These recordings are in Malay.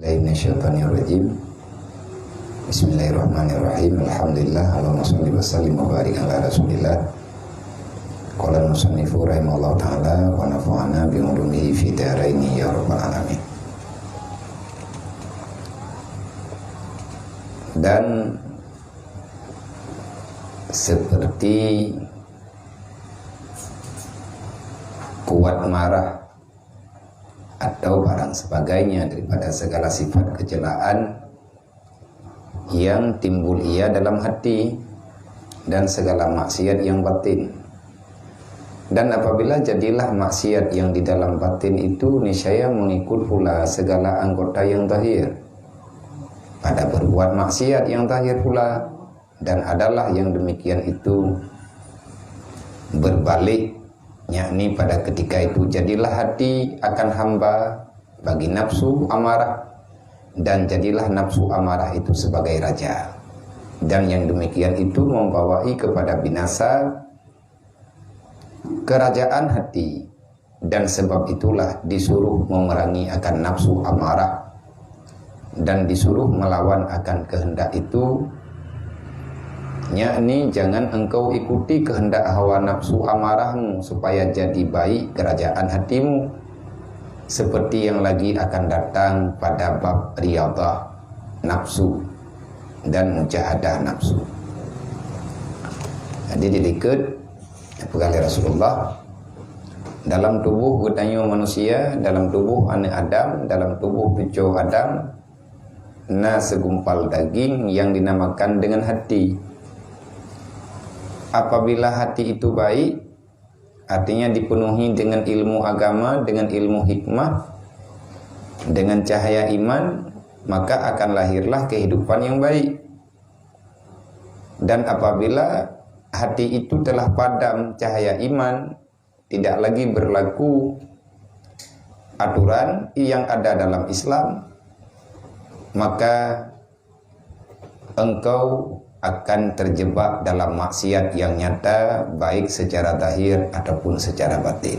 Minasyaitonirrajim. Bismillahirrahmanirrahim. Alhamdulillah. Allahumma shalli wa sallim wa barik ala Rasulillah. Qala al-musannifu rahimahullahu ta'ala wa nafa'ana bi ulumihi fi daraini ya rabbal alamin. Dan seperti kuat marah atau barang sebagainya daripada segala sifat kecelaan yang timbul ia dalam hati dan segala maksiat yang batin. Dan apabila jadilah maksiat yang di dalam batin itu niscaya mengikut pula segala anggota yang zahir pada berbuat maksiat yang zahir pula. Dan adalah yang demikian itu berbalik, yakni pada ketika itu jadilah hati akan hamba bagi nafsu amarah, dan jadilah nafsu amarah itu sebagai raja, dan yang demikian itu membawai kepada binasa kerajaan hati. Dan sebab itulah disuruh memerangi akan nafsu amarah dan disuruh melawan akan kehendak itu, yakni jangan engkau ikuti kehendak hawa nafsu amarahmu supaya jadi baik kerajaan hatimu, seperti yang lagi akan datang pada bab riyadah nafsu dan mujahadah nafsu. Jadi diikut pegawai Rasulullah dalam tubuh getanyo manusia, dalam tubuh anak Adam, dalam tubuh cucu Adam, na segumpal daging yang dinamakan dengan hati. Apabila hati itu baik, artinya dipenuhi dengan ilmu agama, dengan ilmu hikmah, dengan cahaya iman, maka akan lahirlah kehidupan yang baik. Dan apabila hati itu telah padam cahaya iman, tidak lagi berlaku aturan yang ada dalam Islam, maka engkau akan terjebak dalam maksiat yang nyata, baik secara zahir ataupun secara batin.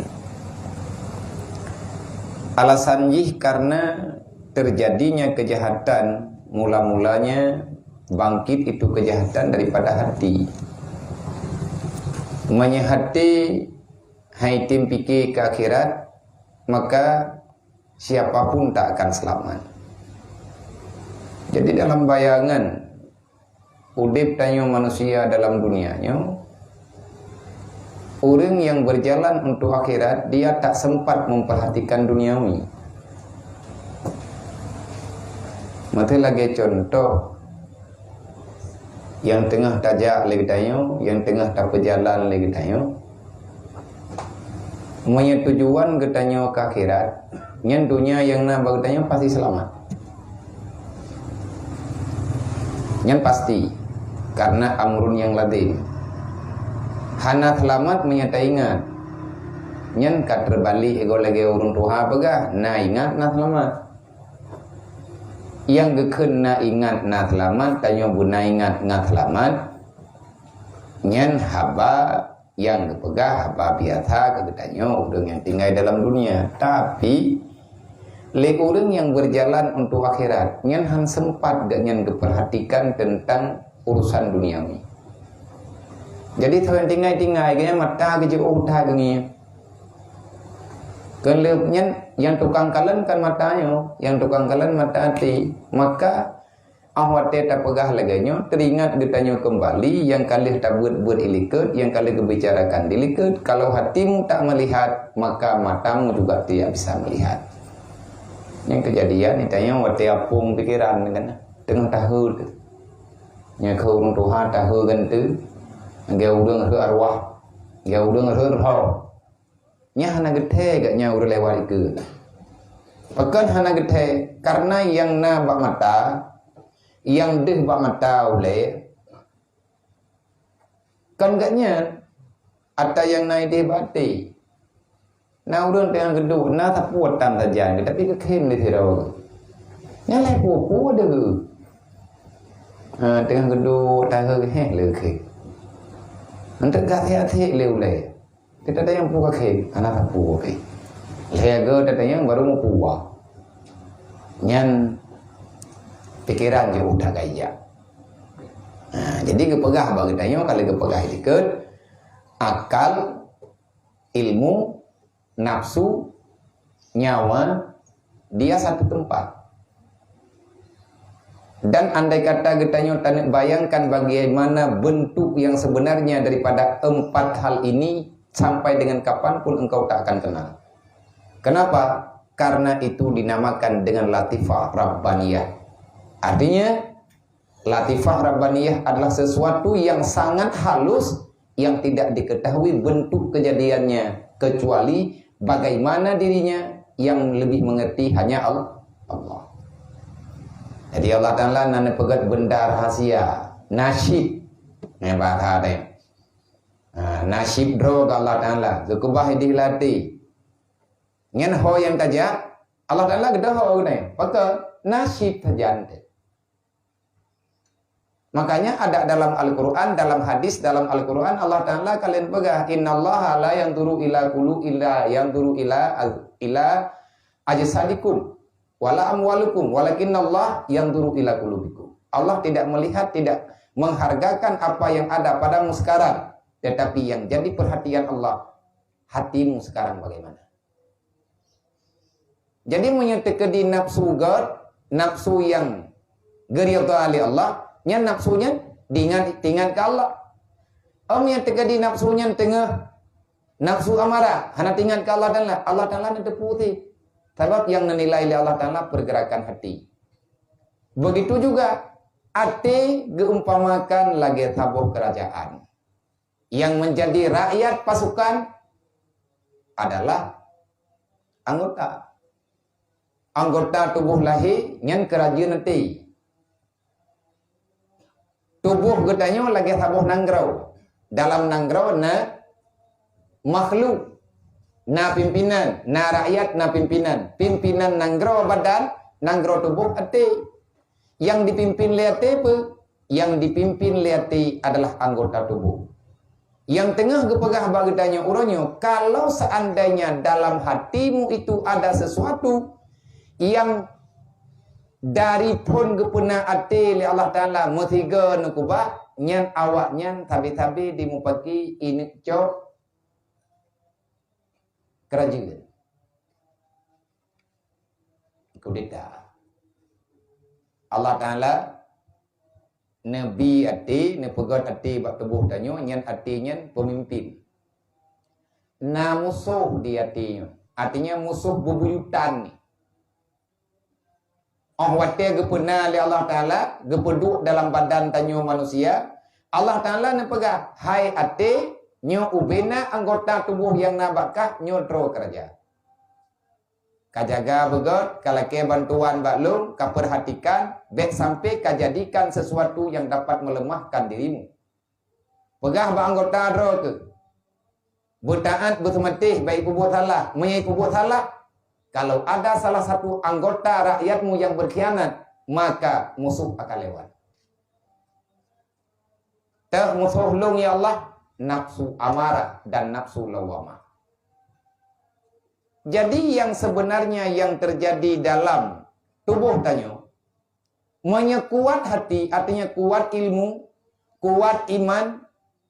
Alasannya karena terjadinya kejahatan, mula-mulanya bangkit itu kejahatan daripada hati. Umanya hati haitim pikir ke akhirat, maka siapapun tak akan selamat. Jadi dalam bayangan udip tanyo manusia dalam dunianya, orang yang berjalan untuk akhirat, dia tak sempat memperhatikan duniawi. Mati lagi contoh yang tengah tajak lagi tanyo, yang tengah tak berjalan lagi tanyo, punya tujuan getanyo ke akhirat, yang dunia yang nak bergetanyo pasti selamat. Yang pasti karena amrun yang ladin. Hana selamat menyata ingat. Nyen kat terbalik ego lagi urun tuha pegah. Na ingat na selamat. Yang geken na ingat na selamat, tanyo buna ingat na selamat. Nyen haba yang gepegah haba biasa kegetanyo urang yang tinggal dalam dunia. Tapi le urang yang berjalan untuk akhirat, nyen han sempat gak nyen geperhatikan tentang urusan duniawi. Jadi tuan tinggai-tinggai kaya mata ke jauh dah gengi. Kelepnya yang tukang kalen kan matanya, yang tukang kalen mata hati. Maka awate tak pegah laganya, teringat ditanya kembali yang kali tak buat ilikut, yang kali kebicarakan dilikut. Kalau hatimu tak melihat, maka matamu juga tidak bisa melihat. Yang kejadian ditanya wate apung pikiran kan, tengah tahu tu. Nya khâu Tuhan ta hư gan tứ geu đương hư arwah geu đương hư roh nya hana gethe gak nya udah lewat ke pakan hana gethe karena yang na bak mata yang deh bak mata ule kan gaknya ada yang naik deh bati na urang tengah gedu na tak puat tam saja tapi ke khem ni thirau nya lai pu deu tengah gedung tahu le ke antar gak hati le kita ada yang puka ke anak tak puka ke le ada yang baru mau puah nyan pikiran je udah gaya. Jadi kepegah bagi tanya kalau kepegah ikut akal, ilmu, nafsu, nyawa dia satu tempat. Dan andai kata getanyo tanek bayangkan bagaimana bentuk yang sebenarnya daripada 4 hal ini sampai dengan kapanpun engkau tak akan kenal. Kenapa? Karena itu dinamakan dengan latifah rabbaniyah. Artinya latifah rabbaniyah adalah sesuatu yang sangat halus yang tidak diketahui bentuk kejadiannya kecuali bagaimana dirinya yang lebih mengerti hanya Allah. Jadi Allah Ta'ala nana pegat benda rahasia nasyib nasyib drog Allah Ta'ala zukubah dihilati ngen ho yang tajak Allah Ta'ala gede ho ni maka nasyib tajante. Makanya ada dalam Al-Quran, dalam hadis dalam Al-Quran Allah Ta'ala kalian pegah innallaha la yanzuru ila qulu illa yanzuru ila ajsadikum wala amwalukum walakinnallah yanzuru ila qulubikum. Allah tidak melihat, tidak menghargakan apa yang ada padamu sekarang, tetapi yang jadi perhatian Allah hatimu sekarang bagaimana. Jadi menyertakan di nafsu nafsu yang geridha ali Allah, nya nafsunya diingat ke Allah. Menyertakan di nafsunya tengah nafsu amarah, hana tinggal ke Allah Ta'ala nanti putih. Sebab yang menilai oleh Allah Ta'ala pergerakan hati. Begitu juga hati geumpamakan lagi tabuh kerajaan. Yang menjadi rakyat pasukan adalah anggota. Anggota tubuh lahir yang kerajaan nanti. Tubuh getanya lagi tabuh nanggrau. Dalam nanggrau na makhluk. Na pimpinan, na rakyat, na pimpinan. Pimpinan nanggro badan, nanggro tubuh hati. Yang dipimpin lihat apa? Yang dipimpin lihat adalah anggota tubuh. Yang tengah gepegah bagi tanya uronyo, kalau seandainya dalam hatimu itu ada sesuatu yang dari pun gepena hati li Allah Ta'ala mutiga nukubah, nyan awak nyan tabi-tabi dimupaki ini cok kerajaan kudeta Allah Ta'ala Nabi ati nepegat ati bak tubuh tanyo nyan ati nyan pemimpin na musuh di atinya artinya musuh bebuyutan ni wate gepena li Allah Ta'ala gepeduk dalam badan tanyo manusia Allah Ta'ala nepegah hai ati nyo ubena anggota tubuh yang nabakah nyo dro kerja. Kajaga begot, kalake bantuan baklum, kaperhatikan, bek sampai kajadikan sesuatu yang dapat melemahkan dirimu. Pegah ba anggota dro ke. Bertaat bersemetih baik perbuat salah, menyai perbuat salah. Kalau ada salah satu anggota rakyatmu yang berkhianat, maka musuh akan lewat. Tak musuh long ya Allah. Nafsu amarah dan nafsu lawamah. Jadi yang sebenarnya yang terjadi dalam tubuh tanyo menyekuat hati artinya kuat ilmu, kuat iman,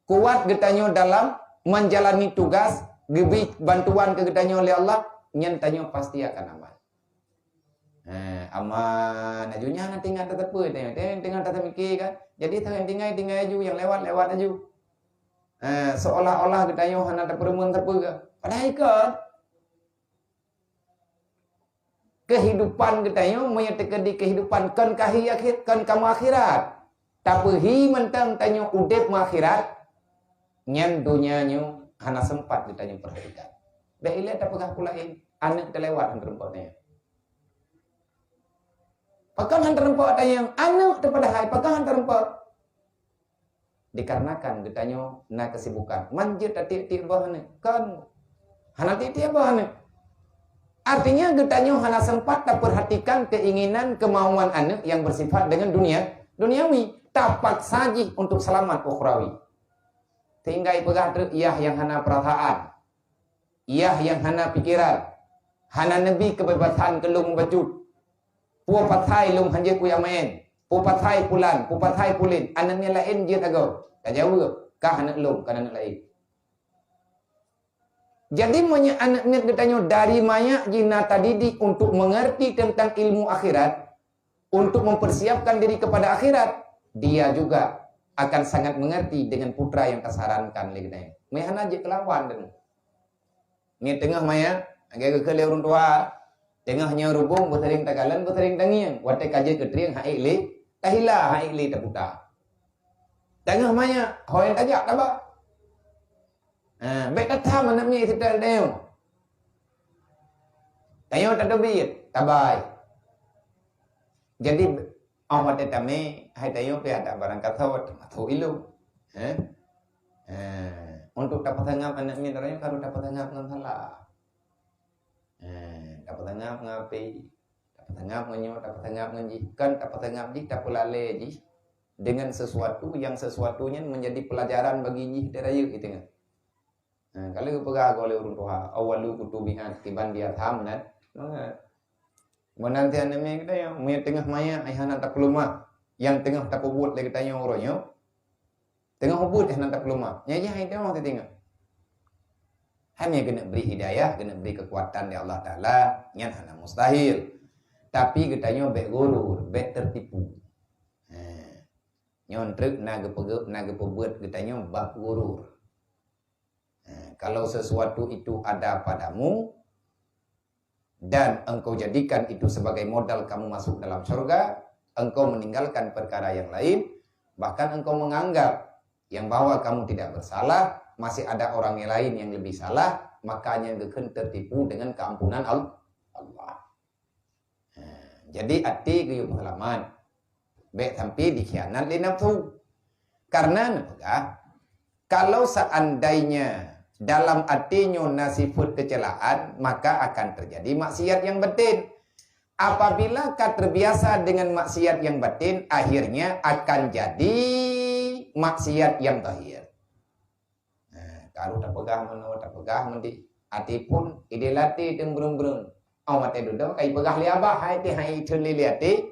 kuat getanyo dalam menjalani tugas, gebik bantuan ke getanyo oleh Allah, nyen tanyo pasti akan aman. Aman ajunya nanti tinggal tetap tinggal tetap mikir kan. Jadi tinggal aju yang lewat aju. Seolah-olah getanyo hana ada peremun terpega. Padahal ikut kehidupan getanyo menyatakan di kehidupan kan kahi akhir kan kamu akhirat. Tapi hi mentang tanyo udep akhirat nyan dunianyo hana sempat getanyo perhatikan. Dah ilah tak pegah pulain anak terlewat terempatnya. Pakai hantar empat tanya anak daripada hai pakai hantar empat. Dikarenakan getanyo na kesibukan manjir titik bahane kan hana titik bahane artinya getanyo hana sempat tak perhatikan keinginan kemauan anak yang bersifat dengan duniawi tapak saji untuk selamat ukhrawi sehingga ipegah iyah yang hana perasaan iyah yang hana pikiran hana nabi kebebasan kelung bacut puas patai lung hanjek ku yamen pupathai pulan, pupathai pulin, anaknya lain je tago. Tak jauh ke? Kah anak long, kan anak lain. Jadi anak mit ditanya dari maya jina tadi untuk mengerti tentang ilmu akhirat, untuk mempersiapkan diri kepada akhirat, dia juga akan sangat mengerti dengan putra yang tersarankan lagi. Mehan aja kelawan dan. Ni tengah maya, agak ke orang tua, tengahnya rubung bersering tagalan bersering tangian, wate kaje ketriang haik le, tahila haik le tak putar. Tengah maya, hoyan tajak tak ba? Baik kata mana ni kita tahu. Tahu tak dobit, tabai. Jadi awak tetame hai tahu pe ada barang kata wat tu ilu. Untuk dapat ngap anak ni teranya kalau dapat ngap ngan salah. Dapat ngap ngapi, dapat ngap nganyo, dapat ngap nganji, kan dapat ngap ji dapat lale ji dengan sesuatu yang sesuatunya menjadi pelajaran bagi ji derayu gitu kan. Kalau pegah oleh orang tua, awalu kutubihan tiban dia tham nan. Menanti aneme kita yang punya tengah maya ayah tak peluma, yang tengah tak kubut lagi tanya orangnya. Tengah kubut ayah tak peluma. Nyaya itu orang tengah. Hanya kena beri hidayah, kena beri kekuatan dari Allah Taala, yang hana mustahil. Tapi katanya baik gurur, baik tertipu. Nyontrik naga pebuat katanya bab gurur. Kalau sesuatu itu ada padamu dan engkau jadikan itu sebagai modal kamu masuk dalam surga, engkau meninggalkan perkara yang lain, bahkan engkau menganggap yang bahwa kamu tidak bersalah, masih ada orang yang lain yang lebih salah, makanya engkau tertipu dengan keampunan Allah. Jadi hati kuyup pengalaman, baik sampai dikhianat li nafsu. Karena kalau seandainya dalam hatinya nasifut kecelaan, maka akan terjadi maksiat yang batin. Apabila kau terbiasa dengan maksiat yang batin, akhirnya akan jadi maksiat yang zahir. Kalau tak pegah mendi, hati pun ide latih dan berung-berung. Awak teh duduk, kai pegah liabah, hai teh hai celi liati,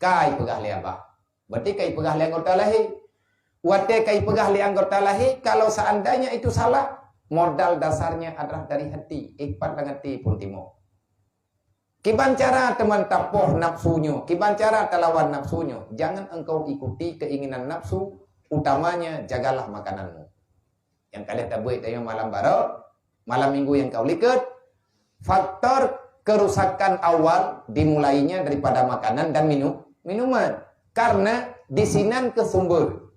kai pegah liabah. Berarti kai pegah lianggota lahi. Wate kai pegah li anggota lahi, kalau seandainya itu salah, modal dasarnya adalah dari hati. Ikhwan dengan hati pun timo. Kiban cara teman tapoh nafsunya, kiban cara telawan nafsunya. Jangan engkau ikuti keinginan nafsu, utamanya jagalah makananmu. Yang kalian tak buat tayang malam baru, malam minggu yang kau liket, faktor kerusakan awal dimulainya daripada makanan dan minuman. Karena disinan ke sumber.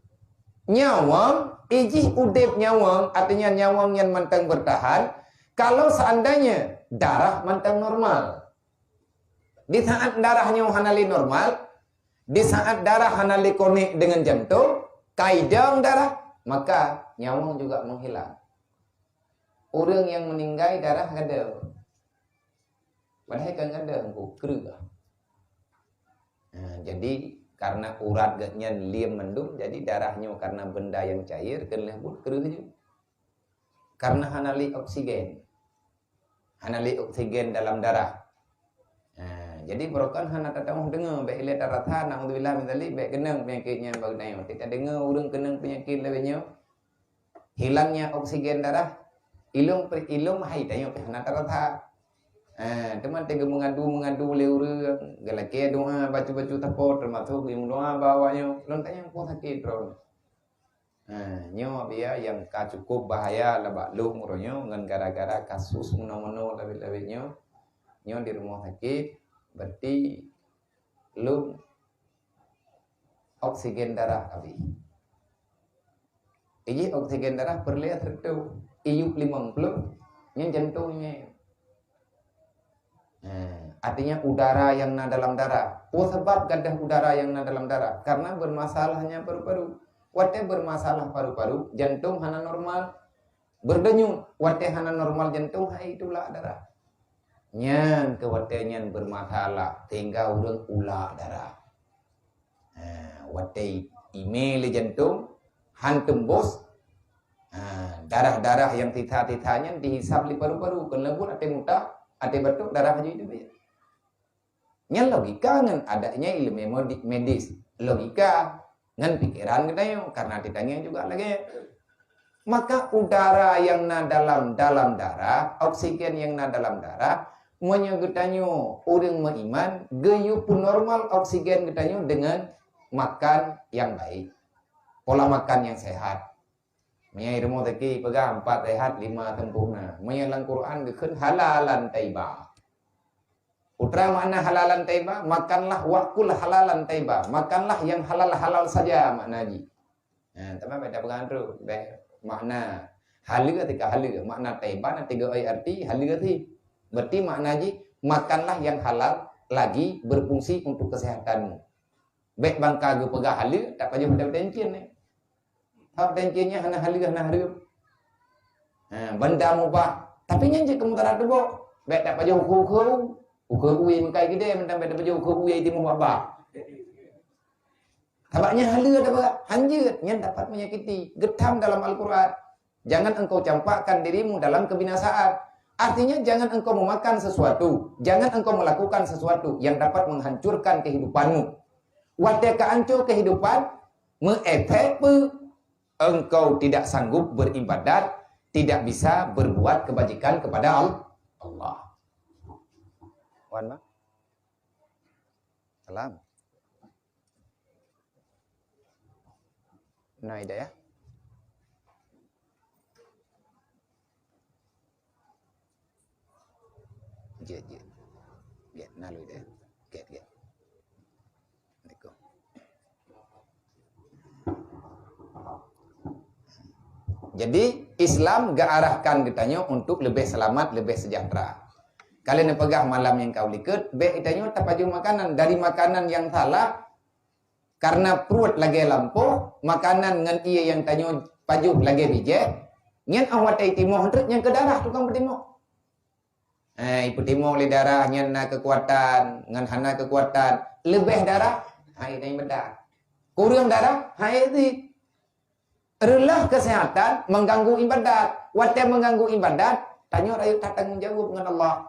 Nyawang, ijih udip nyawang, artinya nyawang yang mantang bertahan, kalau seandainya darah mantang normal. Di saat darahnya hanali normal, di saat darah hanali konek dengan jantung, kaidang darah, maka nyawang juga menghilang. Orang yang meninggal darah ada. Padahal kan ada engkau kerja. Jadi karena urat gatnya liam mendung, jadi darahnya karena benda yang cair kena pun kerja. Karena hanali oksigen dalam darah. Jadi berokan hana tatang dengar baik lihat daratan naudzubillah min dzalik baik kenang penyakitnya bagunanya. Kita dengar orang kenang penyakit lebihnya hilangnya oksigen darah. Ilung hai tanya hana daratan. Teman tega mengadu le orang galake doa baca tapot termasuk yang doa bawanya lontanya pun sakit terus. Nyo dia yang cukup bahaya labak lu muronyo ngan gara-gara kasus mono lebih-lebihnya nyo di rumah sakit berarti lu oksigen darah habis. Ini oksigen darah perlihat tertu iup 50 yang jantungnya. Artinya udara yang na dalam darah. Oh sebab gadah udara yang na dalam darah karena bermasalahnya paru-paru. Wate bermasalah paru-paru, jantung hana normal, berdenyut. Wate hana normal jantung, hai itulah darah. Nyan ke wate nyan bermasalah, tinggal urang ulah darah. Wate email jantung, han tembus, darah-darah yang titah-titahnya dihisap di paru-paru. Kelembut ate muntah, ate batuk darah aja itu ya. Nya logika ngan adanya ilmu medis. Logika ngan pikiran kita yo karena ditanya juga lagi. Maka udara yang na dalam darah, oksigen yang na dalam darah, menyegetanyo orang beriman, geyu pun normal oksigen getanyo dengan makan yang baik, pola makan yang sehat. Menyai ilmu tadi pegang 4 sehat 5 sempurna. Menyalang Quran gekun halalan taiba. Putra makna halalan taiba, makanlah wakul halalan taiba, makanlah yang halal saja makna ji. Nah, teman baca pegang tu, makna halal ketika halal, makna taiba nanti goi arti halal ti. Berarti makna ji makanlah yang halal lagi berfungsi untuk kesehatanmu. Baik bangka gue pegang halal tak payah pada tencin ni. Hak tencinnya hana halal. Nah, benda mubah. Tapi nyanyi kamu tak ada bok. Baik tak payah hukum. Hukum uwi makai gede mentang baik tak payah hukum uwi itu mubah. Tabaknya halal ada bak. Hanjut yang dapat menyakiti. Getam dalam Al-Quran. Jangan engkau campakkan dirimu dalam kebinasaan. Artinya jangan engkau memakan sesuatu. Jangan engkau melakukan sesuatu yang dapat menghancurkan kehidupanmu. Wadaka hancur kehidupan. Mengefek engkau tidak sanggup beribadat, tidak bisa berbuat kebajikan kepada Allah. Wan ma? Salam. Nah, ida ya. Je. Get nalu ida. Get. Jadi Islam gak arahkan ditanya untuk lebih selamat, lebih sejahtera. Kalian pegang malam yang kau likut, baik ditanya tak paju makanan dari makanan yang salah karena perut lagi lampu, makanan ngan ia yang tanya paju lagi bijak, nyan awat ai timoh hendak yang ke darah tukang bertimoh. Ibu timoh le darah nyan na kekuatan, ngan hana kekuatan, lebih darah, hai tanya bedah. Kurang darah, hai di relah kesehatan mengganggu ibadat. Wate mengganggu ibadat, tanya rayu tak tanggung jawab dengan Allah.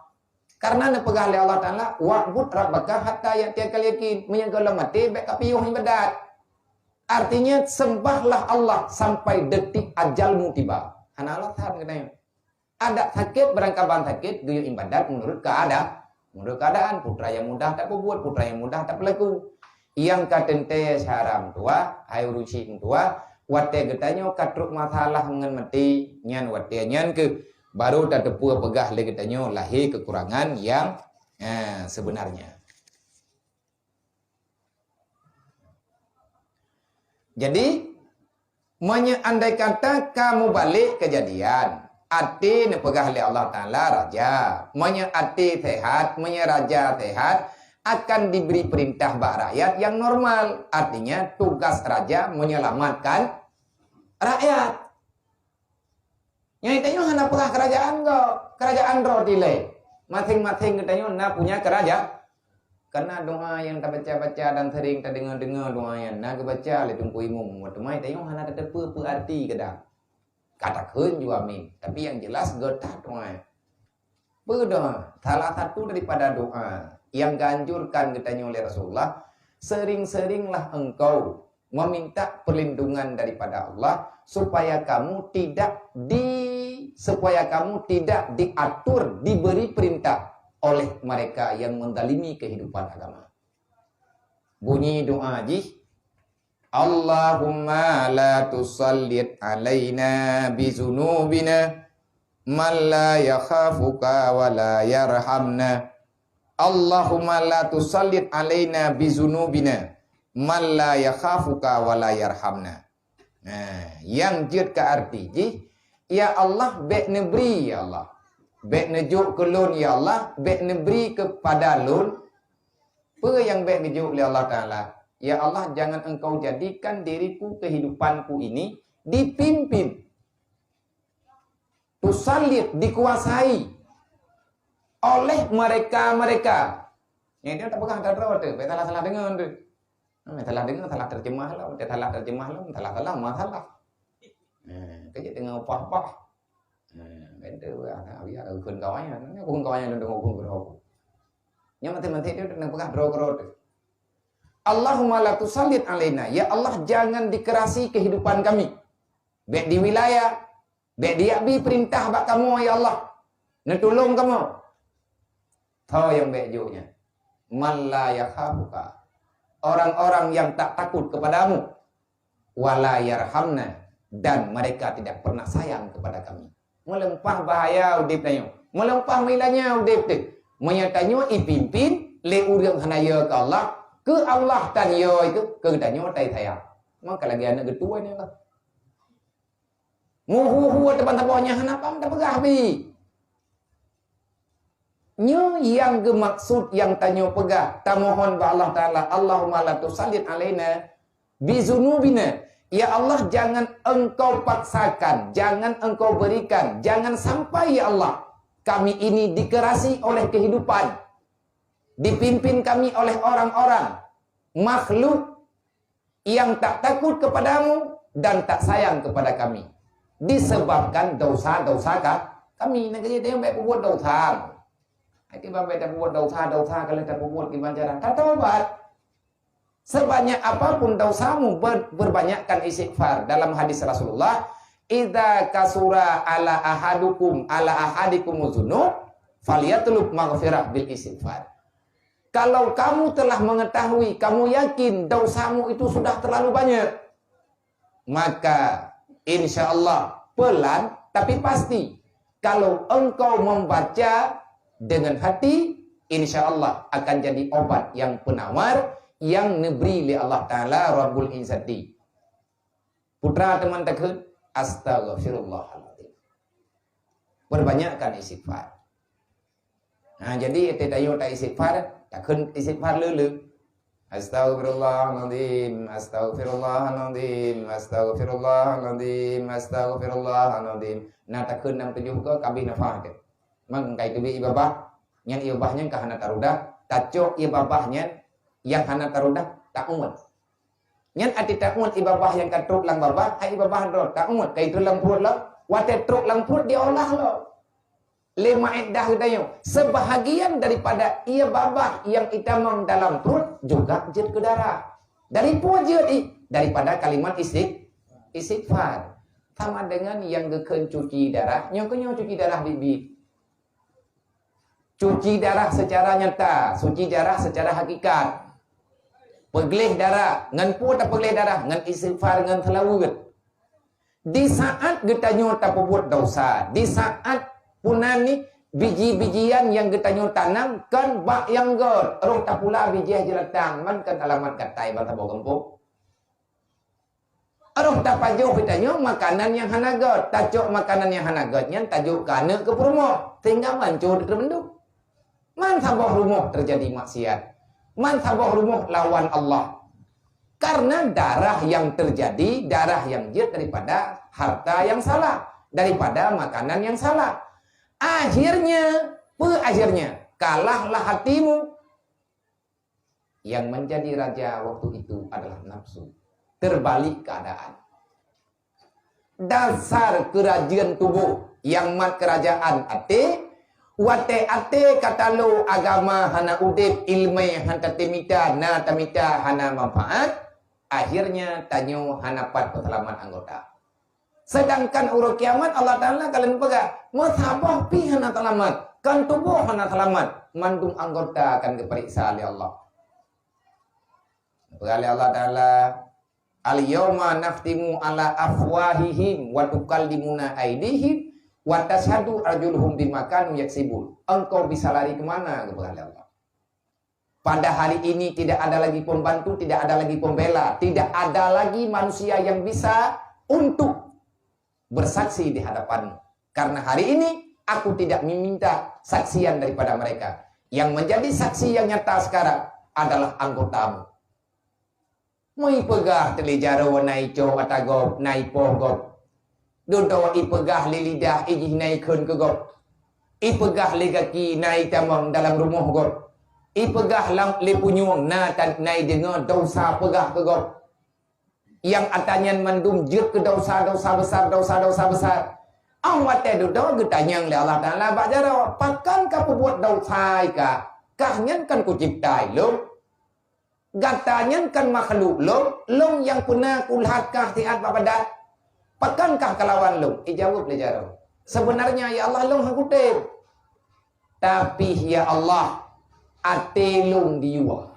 Karena nepegah oleh Allah Ta'ala, wa'bud rabbaka hatta ya'tiyakal yakin. Menyangka mati, baik kapiyuh ibadat. Artinya, sembahlah Allah sampai detik ajalmu tiba. Hana Allah tahan katanya. Ada sakit, berangkapan sakit, guyu ibadat menurut keadaan. Menurut keadaan, putra yang mudah tak berbuat, putra yang mudah tak berlaku. Yang katente haram tua, hai urusi tua, wate getanyo katruk masalah ngan mati nyan wate nyan ke baru tak tepu pegah le getanyo lahir kekurangan yang sebenarnya. Jadi andai kata kamu balik kejadian ati ne pegah le Allah Taala raja, ati sehat, raja sehat akan diberi perintah bak rakyat yang normal. Artinya tugas raja menyelamatkan rakyat. Yang itu hanya pegah kerajaan kok. Kerajaan rodile. Masing-masing katanya na punya kerajaan. Karena doa yang tak baca-baca dan sering tak dengar-dengar doa yang na kebaca le tumpu imum. Waktu itu hanya ada arti kadang. Katakan juga amin. Tapi yang jelas getah doa. Berdoa. Salah satu daripada doa yang ganjurkan katanya oleh Rasulullah, sering-seringlah engkau meminta perlindungan daripada Allah supaya kamu tidak diatur, diberi perintah oleh mereka yang mendalimi kehidupan agama. Bunyi doa ji, Allahumma la tusallit alaina bizunubina man la yakhafuka wa la yarhamna. Allahumma la tusallit alaina bizunubina man la yakhafuka wa la yarhamna. Nah, yang jut ke arti ji, ya Allah bek neberi ya Allah. Bek nejuk ke lun ya Allah, bek neberi kepada lun. Apa yang bek nejuk oleh Allah Taala? Ya Allah, jangan engkau jadikan diriku kehidupanku ini dipimpin. Tusallit dikuasai oleh mereka-mereka. Yang dia tak pegang tak tahu tu, salah dengar tu. Salah dengar, salah terjemah lah, salah terjemah lah, salah masalah. Kerja dengan apa-apa. Benda lah, biar kun kau nya, kun kau nya dengar kun kau. Yang mati-mati dia nak pegah drog-drog. Allahumma la tusallit alaina. Ya Allah, jangan dikerasi kehidupan kami. Baik di wilayah, baik di abi perintah bak kamu ya Allah. Nak tolong kamu. Tahu yang baik juknya. Man la yakhafuka. Orang-orang yang tak takut kepadamu. Wala yarhamna. Dan mereka tidak pernah sayang kepada kami. Melempah bahaya udip tanya. Melempah milanya udip tu. Menyatanya ipimpin le urang hanaya ke Allah. Ke Allah tanya itu ke tanya tai sayang. Maka lagi anak ketua ni lah. Muhu-hu teman-temannya hanapam tak pegah bi. Nya yang gemaksud yang tanya pegah. Ta mohon ba Allah Taala, Allahumma la tusallit alaina bizunubina. Ya Allah, jangan engkau paksakan, jangan engkau berikan, jangan sampai ya Allah kami ini dikerasi oleh kehidupan, dipimpin kami oleh orang-orang makhluk yang tak takut kepadamu dan tak sayang kepada kami, disebabkan dosa-dosa kami. Nak kerja dia baik buat dosa. Itu baik tak buat dosa kalau tak buat gimana cara? Tak taubat. Sebanyak apapun dosamu, berbanyakkan istighfar. Dalam hadis Rasulullah, idza kasura ala ahadikum dzunub falyatlub maghfirah bil istighfar. Kalau kamu telah mengetahui, kamu yakin dosamu itu sudah terlalu banyak, maka insyaallah pelan tapi pasti kalau engkau membaca dengan hati, insyaallah akan jadi obat yang penawar yang neberi li Allah Ta'ala Rabbul Izzati. Putra teman takut, astaghfirullahaladzim. Perbanyakkan istighfar. Nah, jadi itu tayo tak istighfar, takut istighfar lulu. Astaghfirullahaladzim, astaghfirullahaladzim, astaghfirullahaladzim, astaghfirullahaladzim. Nah, takut nam tujuh ke kabin nafah ke. Mang kai tu bi ibabah, nyan ibabahnya kahana tarudah, tacok ibabahnya yang hana tarudah tak umut. Nyan ati tak umut ibabah yang katruk lang babah, ai ibabah do tak umut kai tu lang perut lo, wate truk lang perut diolah lo. Lima iddah dayo. Sebahagian daripada ia babah yang itamang dalam perut juga jet ke darah. Dari pujet daripada kalimat istighfar. Sama dengan yang geken cuci darah, nyokonyo cuci darah bibi. Cuci darah secara nyata, cuci darah secara hakikat. Pegelih darah, ngan pu tak pegelih darah, ngan istighfar, ngan telawud. Di saat getanyo tak buat dosa, di saat punani biji-bijian yang getanyo tanam kan bak yang god, roh tak pula biji jelatang, man kan alamat katai bata bau gempuk. Roh tak pajuh getanyo makanan yang hana god, tajuk makanan yang hana god, nyan tajuk kana ke perumo, tinggal mancur terbenduk. Man sabah rumah terjadi maksiat. Man sabah rumah lawan Allah. Karena darah yang terjadi, darah yang jatuh daripada harta yang salah, daripada makanan yang salah. Akhirnya kalahlah hatimu. Yang menjadi raja waktu itu adalah nafsu. Terbalik keadaan. Dasar kerajaan tubuh yang mat kerajaan ate. Wate ate kata lo agama hana udip ilmu hana temita na tamita hana manfaat. Akhirnya tanyo hana pat peselamat anggota. Sedangkan urut kiamat Allah Ta'ala kalian pegang musabah pi hana selamat, kan tubuh hana selamat, mandung anggota akan diperiksa oleh Allah. Oleh Allah Ta'ala, al-yawma naftimu ala afwahihim wa tukallimuna aydihim wa tashhadu arjuluhum bima kanu yaksibun. Engkau bisa lari kemana kepada Allah? Pada hari ini tidak ada lagi pembantu, tidak ada lagi pembela, tidak ada lagi manusia yang bisa untuk bersaksi di hadapanmu. Karena hari ini aku tidak meminta saksian daripada mereka. Yang menjadi saksi yang nyata sekarang adalah anggotamu. Mai pegah telejara wanai co atagop nai pohgop. Dodo ipegah lidah ijih nai kun ke gop. Ipegah legaki nai tamang dalam rumah gop. Ipegah lang lepunyung na tan nai dengar dosa pegah ke gop. Yang atanyan mandum jet ke dosa-dosa besar, dosa-dosa besar. Awat dodo getanyang le Allah Taala bajaro pakan ka buat dosa ka. Kahnya kan ku ciptai lo. Gatanya kan makhluk lo. Long yang pernah kulihat kah tiat bapadat. Pakankah kelawan lo? Jawab le jaro. Sebenarnya ya Allah long hakutip. Tapi ya Allah ate long diwa.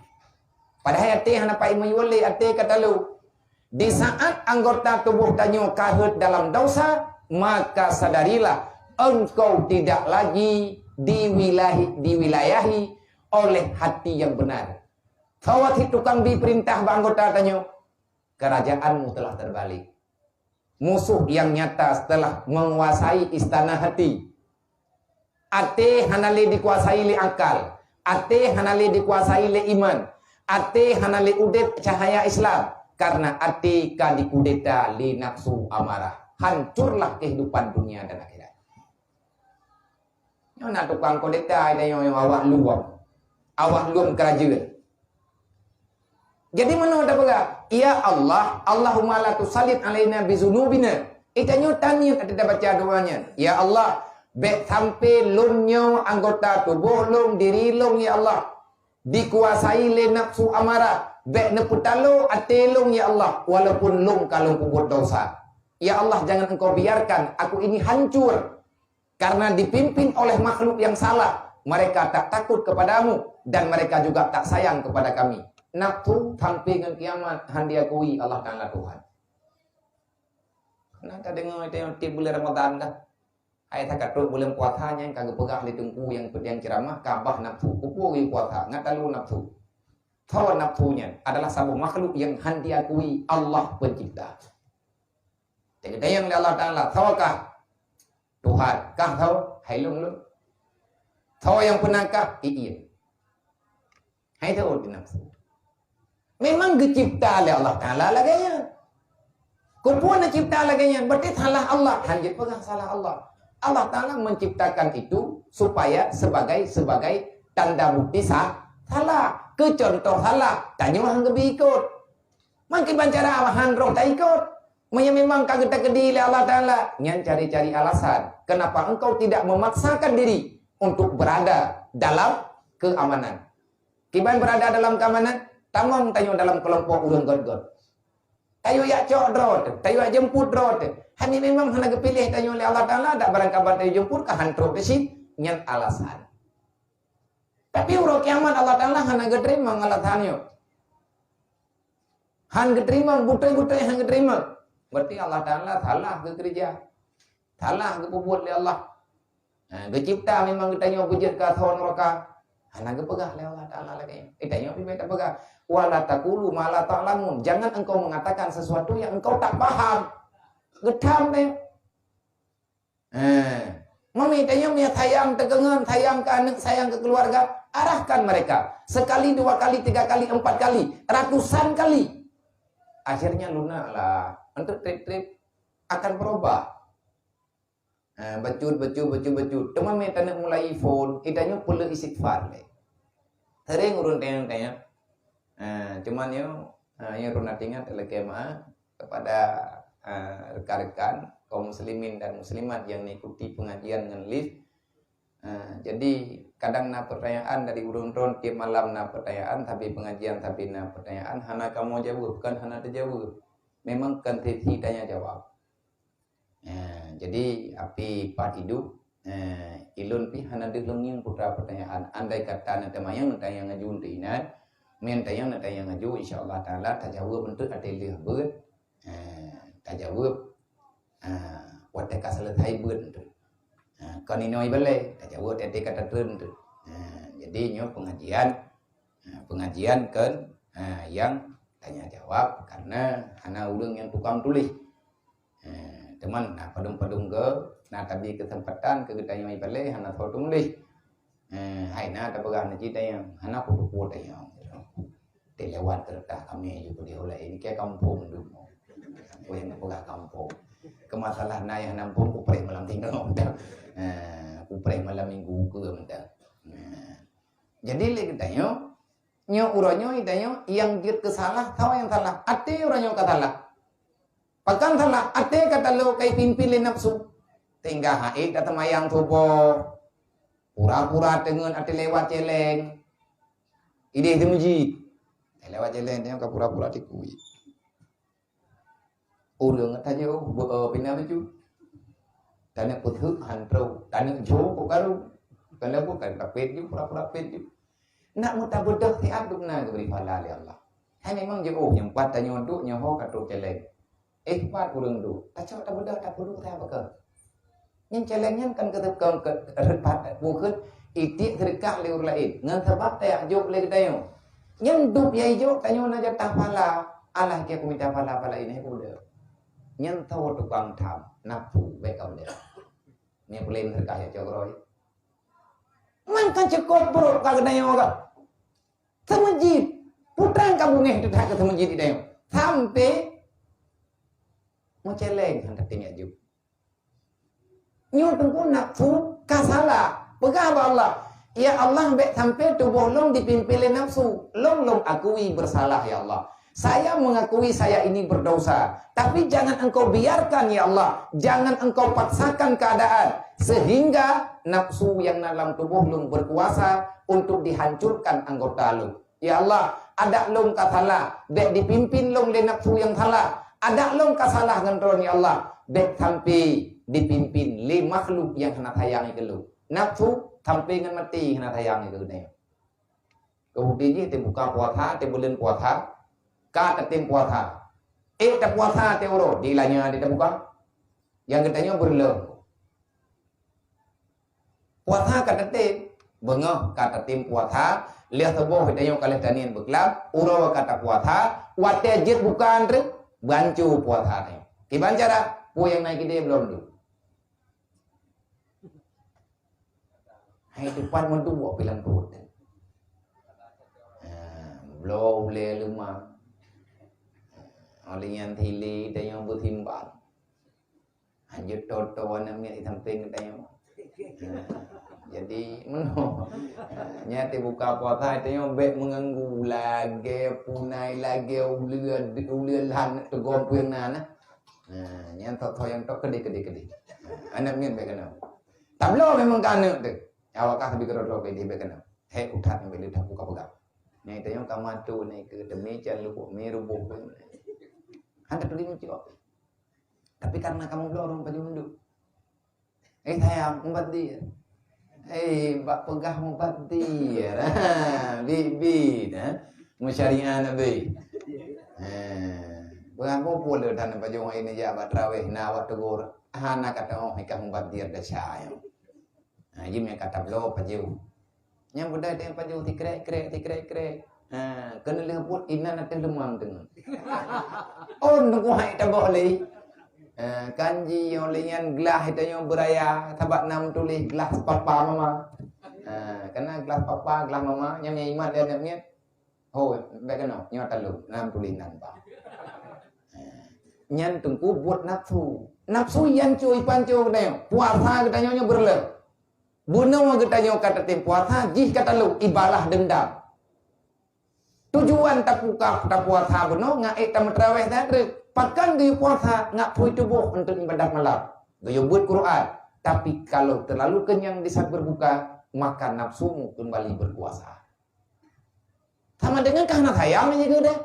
Padahal ate hana pai mayole ate kata lo. Di saat anggota tubuh tanyo kahut dalam dosa, maka sadarilah engkau tidak lagi diwilayahi oleh hati yang benar. Tawati tukang diperintah anggota tanyo, kerajaanmu telah terbalik. Musuh yang nyata telah menguasai istana hati. Ate hanale dikuasai le akal, ate hanale dikuasai le iman, ate hanale udet cahaya Islam. Karena ate ka dikudeta li nafsu amarah. Hancurlah kehidupan dunia dan akhirat. Yang nak tukang kudeta yang awak luam kerajaan. Jadi mana dah berah? Ya Allah, Allahumma la tusallit alaina bizunubina. Itanya tanya ada baca doanya. Ya Allah, baik sampai lumnya anggota tubuh lum diri lum ya Allah. Dikuasai le nafsu amarah. Baik neputalo atelung ya Allah. Walaupun lum kalau kubut dosa. Ya Allah, jangan engkau biarkan aku ini hancur. Karena dipimpin oleh makhluk yang salah. Mereka tak takut kepadamu. Dan mereka juga tak sayang kepada kami. Nafsu sampai dengan kiamat handiakui Allah Ta'ala Tuhan. Kenapa dengar itu yang tiap bulan Ramadan dah. Ayat kata bulan puasanya yang kagak pegang di tungku yang ceramah kabah nafsu. Kupuri puasa, nggak tahu nafsu. Tahu nafsunya adalah sebuah makhluk yang handiakui Allah pencipta. Jadi yang Allah Ta'ala tahukah Tuhan? Kah tahu? Hai lung. Tahu yang pernahkah? Iya. Hai tahu di nafsu. Memang dicipta oleh Allah Ta'ala laganya. Kumpulan dicipta laganya. Berarti salah Allah. Hanjit pegang salah Allah. Allah Ta'ala menciptakan itu supaya sebagai tanda bukti salah. Kecontoh salah. Tanya orang lebih ikut. Mungkin bancara awahan roh tak ikut. Memang kagak kedih oleh Allah Ta'ala. Yang cari-cari alasan. Kenapa engkau tidak memaksakan diri untuk berada dalam keamanan. Kiban berada dalam keamanan. Tamang tayo dalam kelompok urang god-god. Tayo ya cok drot, tayo ya jemput drot. Hani memang hana kepilih tayo oleh Allah Ta'ala, tak barang kabar tayo jemput ke hantro desit, nyan alasan. Tapi urang kiamat Allah Ta'ala hana keterima alasannya. Han keterima, butai-butai han keterima. Berarti Allah Ta'ala salah ke gereja. Salah ke pembuat oleh Allah. Kecipta memang kita bujat ke thon neraka. Hana kepegah oleh Allah Ta'ala lagi. Tanya kita pegah. Wala taqulu ma la ta'lamun. Jangan engkau mengatakan sesuatu yang engkau tak paham. Gedam deh. Mami tanya punya sayang tegengan, sayang ke anak, sayang ke keluarga, arahkan mereka. Sekali, 2 kali, 3 kali, 4 kali, ratusan kali. Akhirnya lunak lah. Untuk trip-trip akan berubah. Becut. Teman minta nak mulai phone, itanya perlu istighfar le. Sering urun tanya. Cuman yang runat ingat oleh kema kepada rekan-rekan kaum muslimin dan muslimat yang mengikuti pengajian dengan lift. Jadi kadang na pertanyaan dari urun-urun tiap malam na pertanyaan tapi pengajian tapi na pertanyaan hana kamu jawab bukan hana terjawab. Memang kentiti tanya jawab. Jadi api part hidup ilun pi hana delengin putra pertanyaan. Andai kata na temayang tanya ngajun tinat minta yang ngaju insyaallah taala tajawab untuk atelih beut tajawab wateka selesai beut tu kaninoi bale tajawab ate kata tun tu jadi nyo pengajian kan yang tanya jawab karena hana urang yang tukang tulis teman padung ke tadi kesempatan ke kita yang bale hana tulis hai na tabagan cita yang hana kudu yang lewat terdah kami juga dioleh ini kayak kampung dulu. Gue yang pegang kampung. Kemasalah na yang nampung kupre malam tinggal mental. Kupre malam minggu ke mental. Jadi lagi tanya, uranyo itanya yang dia kesalah tahu yang salah. Ate uranyo katalah. Pakan salah ate kata lo kay pimpin nafsu. Tinggal haid kata mayang tubo. Pura-pura dengan ate lewat celeng. Ide itu masjid. Lewat jalan dia kau pura-pura tikui. Urang aja pina baju. Tanah putih hantrau, tanah jauh kok karu. Kalau bukan kapit ju pura-pura pit ju. Nak muta bodoh ti aduk na beri pahala oleh Allah. Hai memang jauh yang kuat tanya untuk nyaho katuk jalan. Kuat urang tu. Tak cakap tak bodoh tak perlu tak apa. Yang jalannya kan ketukang ke repat bukan itik terdekat le urang lain. Ngan sebab tak jauh le kita yang duk yai jauh tanya na jatah pahala. Allah ke aku minta pahala ini bodoh. Yang tahu tukang tham nafsu baik kau dia. Ni boleh terkaya cakap man kan cukup bro kagak nanya orang. Semajid putrang kamu nih tu tak ke semajid dia. Sampai mau celeng hendak tinggal juk. Nyu tengku nafsu kasalah. Pegang Allah. Ya Allah baik sampai tubuh long dipimpin nafsu. Long akui bersalah ya Allah. Saya mengakui saya ini berdosa. Tapi jangan engkau biarkan ya Allah. Jangan engkau paksakan keadaan. Sehingga nafsu yang dalam tubuh lung berkuasa untuk dihancurkan anggota lung. Ya Allah, ada lung kasalah. Dek dipimpin lung le nafsu yang salah. Ada lung kasalah ngenron ya Allah. Dek sampai dipimpin le makhluk yang hendak sayangi ke lung. Nafsu sampai ngan mati hendak sayangi ke lung. Kemudian dia buka puasa, dia bulan puasa. Kata tim puasa. Tak puasa te uro dilanya dia buka. Yang katanya berlem. Puasa kata tim bengah kata tim puasa, lihat sebuah katanya kalau tanian beklap, uro kata puasa, watajir bukan re bancu puasa ni. Kiban cara pu yang naik dia belum tu. Hai depan mentua bilang perut. Belum boleh lemah. Oleh yang thili dan yang bertimbang. Hanya toto namanya di samping katanya. Jadi meno. Nyati buka puasa itu yang baik mengganggu lagi punai lagi ulian tegom puing nana. Yang toto yang tok kedi. Anak mian baik kena. Tablo memang kena tu. Awak kah lebih kerot kedi baik kena. Hei utat yang boleh tak buka pegang. Yang itu yang kamatu naik ke demi jalan lupa merubuh. Anda tulis mencuak. Tapi karena kamu belum baju menduk. Sayang, empat dia. Bak pegah empat dia. Bibi, musyariah Nabi. Berapa pula dan baju ini jabat raweh nawat tegur. Anak kata oh ikam empat dia dah sayang. Jim yang kata belum baju. Yang budak dia baju tikrek. Kena lembut ina nak lemang dengan. Nunggu hai tak boleh. Kanji yang lengan gelas itu yang beraya sabak nam tulis gelas papa mama. Kena gelas papa gelas mama yang iman dia nak niat. Baik kena nyata lu nam tulis nampak. Nyan tungku buat nafsu. Nafsu yang cuy pancu katanya. Puasa katanya berle. Bunuh katanya kata tim puasa jih kata lu ibalah dendam. Tujuan tak buka tak puasa benar ngak tam terawih tadi. Pakan dia puasa ngak pui tubuh untuk ibadat malam. Dia buat Quran. Tapi kalau terlalu kenyang di saat berbuka, maka nafsumu kembali berkuasa. Sama dengan karena sayang juga deh.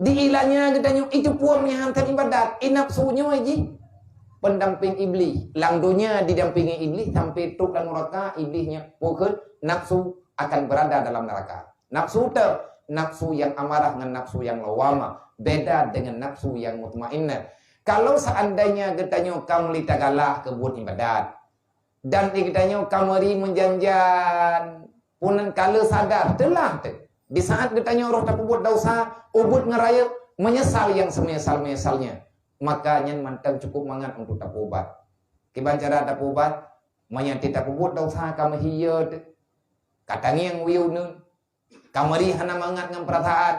Diilahnya katanya itu puangnya hantar ibadat. Nafsunya aja pendamping iblis. Langdunya didampingi iblis sampai tuk dan neraka iblisnya pukul nafsu akan berada dalam neraka. Nafsu nafsu yang amarah dengan nafsu yang lawama beda dengan nafsu yang mutmainnah. Kalau seandainya katanya kamu litagalah kebut ibadat dan katanya kamari menjanjian punan kala sadar telah di saat katanya roh tak buat dosa ubud ngeraya menyesal yang semenyesal-menyesalnya maka nyen mantap cukup mangat untuk tak ubat. Kiban cara tak ubat menyati tak buat dosa kamu hiya katanya yang wiu nun kamari hana mangat dengan perasaan.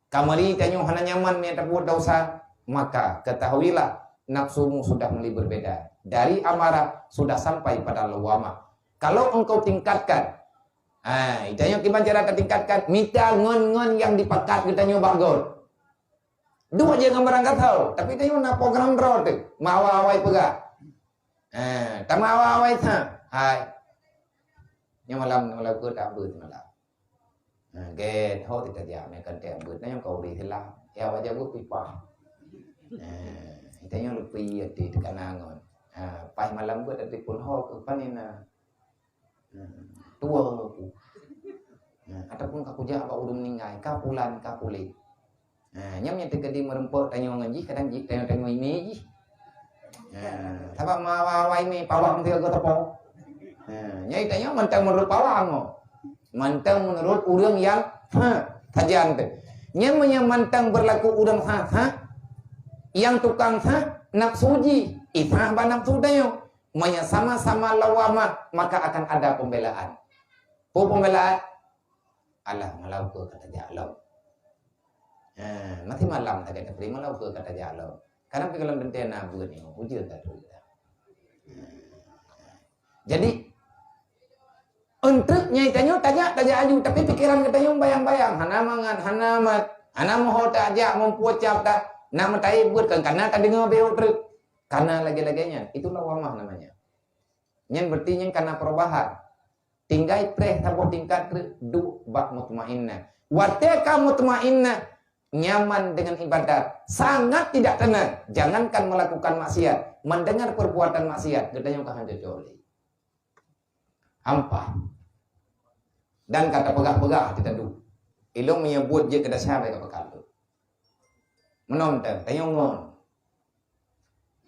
Kamari tanyo hana nyaman yang tak buat dosa. Maka ketahuilah nafsumu sudah mulai berbeda. Dari amarah sudah sampai pada lawama. Kalau engkau tingkatkan. Itanyo kiban cara tingkatkan. Minta ngon-ngon yang dipakat kitanyo bagol. Dua jangan berangkat tahu. Tapi tanyo na program road. Mawawai pegak. Tamawawai ta. Hai. Yang malam ke tak ber malam. Get ho tidak jam kan tem buat yang kau di telah ya wajah gue pipa itu yang lebih di tekanangan pai malam gue dari pun ho ke panina tua aku ataupun kaku jah apa udah meninggal kapulan kapuli nyam yang terkedi merempot tanya ngaji kadang ji tanya ini ji sabab mawai mi pawang dia ke tepo nyai tanya mentang menurut pawang mantang menurut orang yang tajan tu. Nyamanya mantang berlaku orang yang tukang nafsuji, itah ba nafsu dayo. Manya sama-sama lawama maka akan ada pembelaan. Pembelaan Allah malau ke kata jalau. Nanti malam tak ada beri malau ke kata jalau. Karena kalau bentena buat ni, ujian tak dulu. Jadi untuk nyai tanyo tajak aju tapi pikiran kita bayang-bayang hana mangan hana mat hana moho tajak mempucap tak nama tai buat kan karena tak dengar beo truk karena lagi-laginya itulah wamah namanya nyen berarti nyen karena perubahan tinggai preh tabo tingkat du bak mutmainnah wateka mutmainnah nyaman dengan ibadat sangat tidak tenang jangankan melakukan maksiat mendengar perbuatan maksiat gedanya kahan jojoli hampa dan kata pegah-pegah tidak du ilung menyebut je kada siapa ke bekal tu menonton tayongon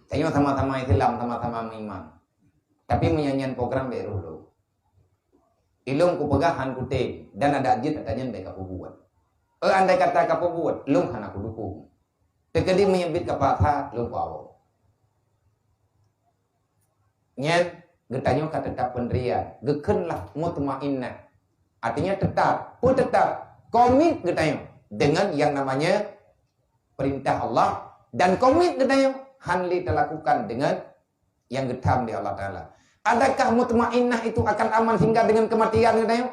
tayo sama-sama Islam sama-sama iman tapi menyanyian program baru dulu ilung ku pegahan ku te dan ada jit ada nyen ka buat andai kata ka buat lung kana ku dukung tekedi menyebut ka patha lung pawo nyen getanyo ka tetap pendirian gekenlah mutmainnah artinya tetap komit getanyo dengan yang namanya perintah Allah dan komit getanyo hanli dilakukan dengan yang getam di Allah Ta'ala. Adakah mutmainnah itu akan aman hingga dengan kematian getanyo?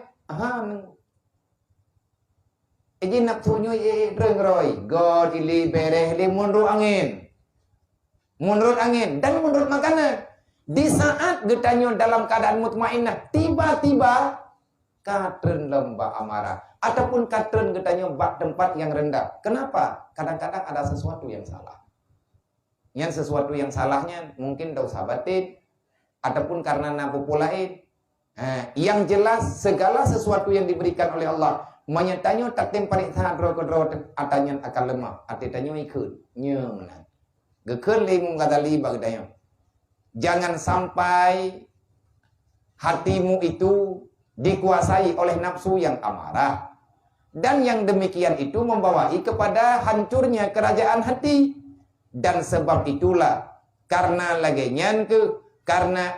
Iji nafsunya rengroi god ili bereh li mundur angin dan menurut makanan di saat getanyo dalam keadaan mutmainnah tiba-tiba katren lembah amarah ataupun katren getanya bak tempat yang rendah. Kenapa? Kadang-kadang ada sesuatu yang salah. Yang sesuatu yang salahnya mungkin dosa batin ataupun karena nabu pulain. Yang jelas segala sesuatu yang diberikan oleh Allah menyatanya tak tempat saat rokodro atanya akan lemah. Artinya ikut nyeunah. Gekeun limung kadali bagdanya. Jangan sampai hatimu itu dikuasai oleh nafsu yang amarah dan yang demikian itu membawai kepada hancurnya kerajaan hati dan sebab itulah karena lagenyan karena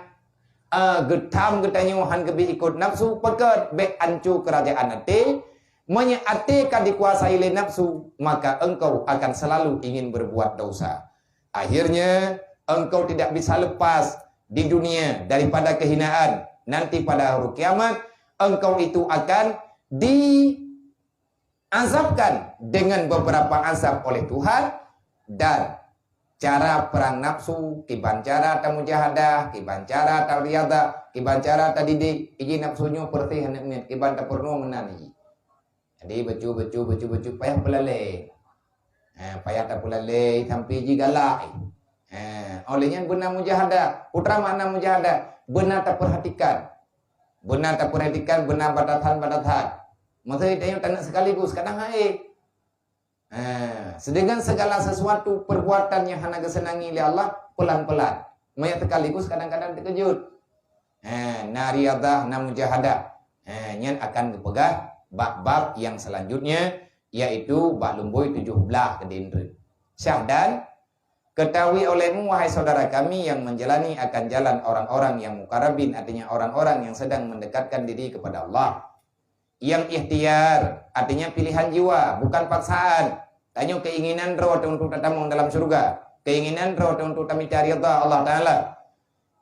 getam getanyo han gebi ikut nafsu pekat bek ancu kerajaan hati menyeatikan dikuasai oleh nafsu maka engkau akan selalu ingin berbuat dosa akhirnya engkau tidak bisa lepas di dunia daripada kehinaan nanti pada hari kiamat engkau itu akan diazabkan dengan beberapa azab oleh Tuhan dan cara perang nafsu kiban cara mujahadah kiban cara riyadhah kiban cara didik iji nafsunya perti hendak kiban ta perlu menani jadi baju payah pelale payah ta pelale sampai ji galak olehnya benar mujahadah putra mana mujahadah benar tak perhatikan, benar batatan. Maksudnya dia tak nak sekaligus kadang sedangkan segala sesuatu perbuatan yang hendak kesenangi oleh Allah pelan-pelan. Maya sekaligus kadang-kadang terkejut. Riyadhah na mujahadah. Nyan akan dipegang bab-bab yang selanjutnya yaitu bab lumboy 17 kedindri. Syahdan ketahui olehmu wahai saudara kami yang menjalani akan jalan orang-orang yang mukarabin artinya orang-orang yang sedang mendekatkan diri kepada Allah yang ikhtiar artinya pilihan jiwa bukan paksaan tanya keinginan roh untuk tatamong dalam surga keinginan roh untuk mencari Allah Ta'ala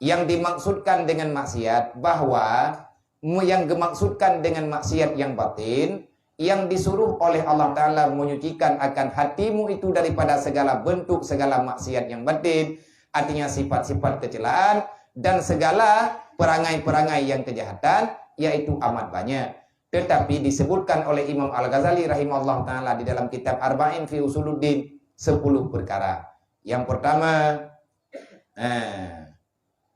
yang dimaksudkan dengan maksiat bahwa yang dimaksudkan dengan maksiat yang batin yang disuruh oleh Allah Ta'ala menyucikan akan hatimu itu daripada segala bentuk, segala maksiat yang batin, artinya sifat-sifat kecelaan, dan segala perangai-perangai yang kejahatan, yaitu amat banyak. Tetapi disebutkan oleh Imam Al-Ghazali rahimahullah ta'ala di dalam kitab Arba'in fi Usuluddin 10 perkara. Yang pertama,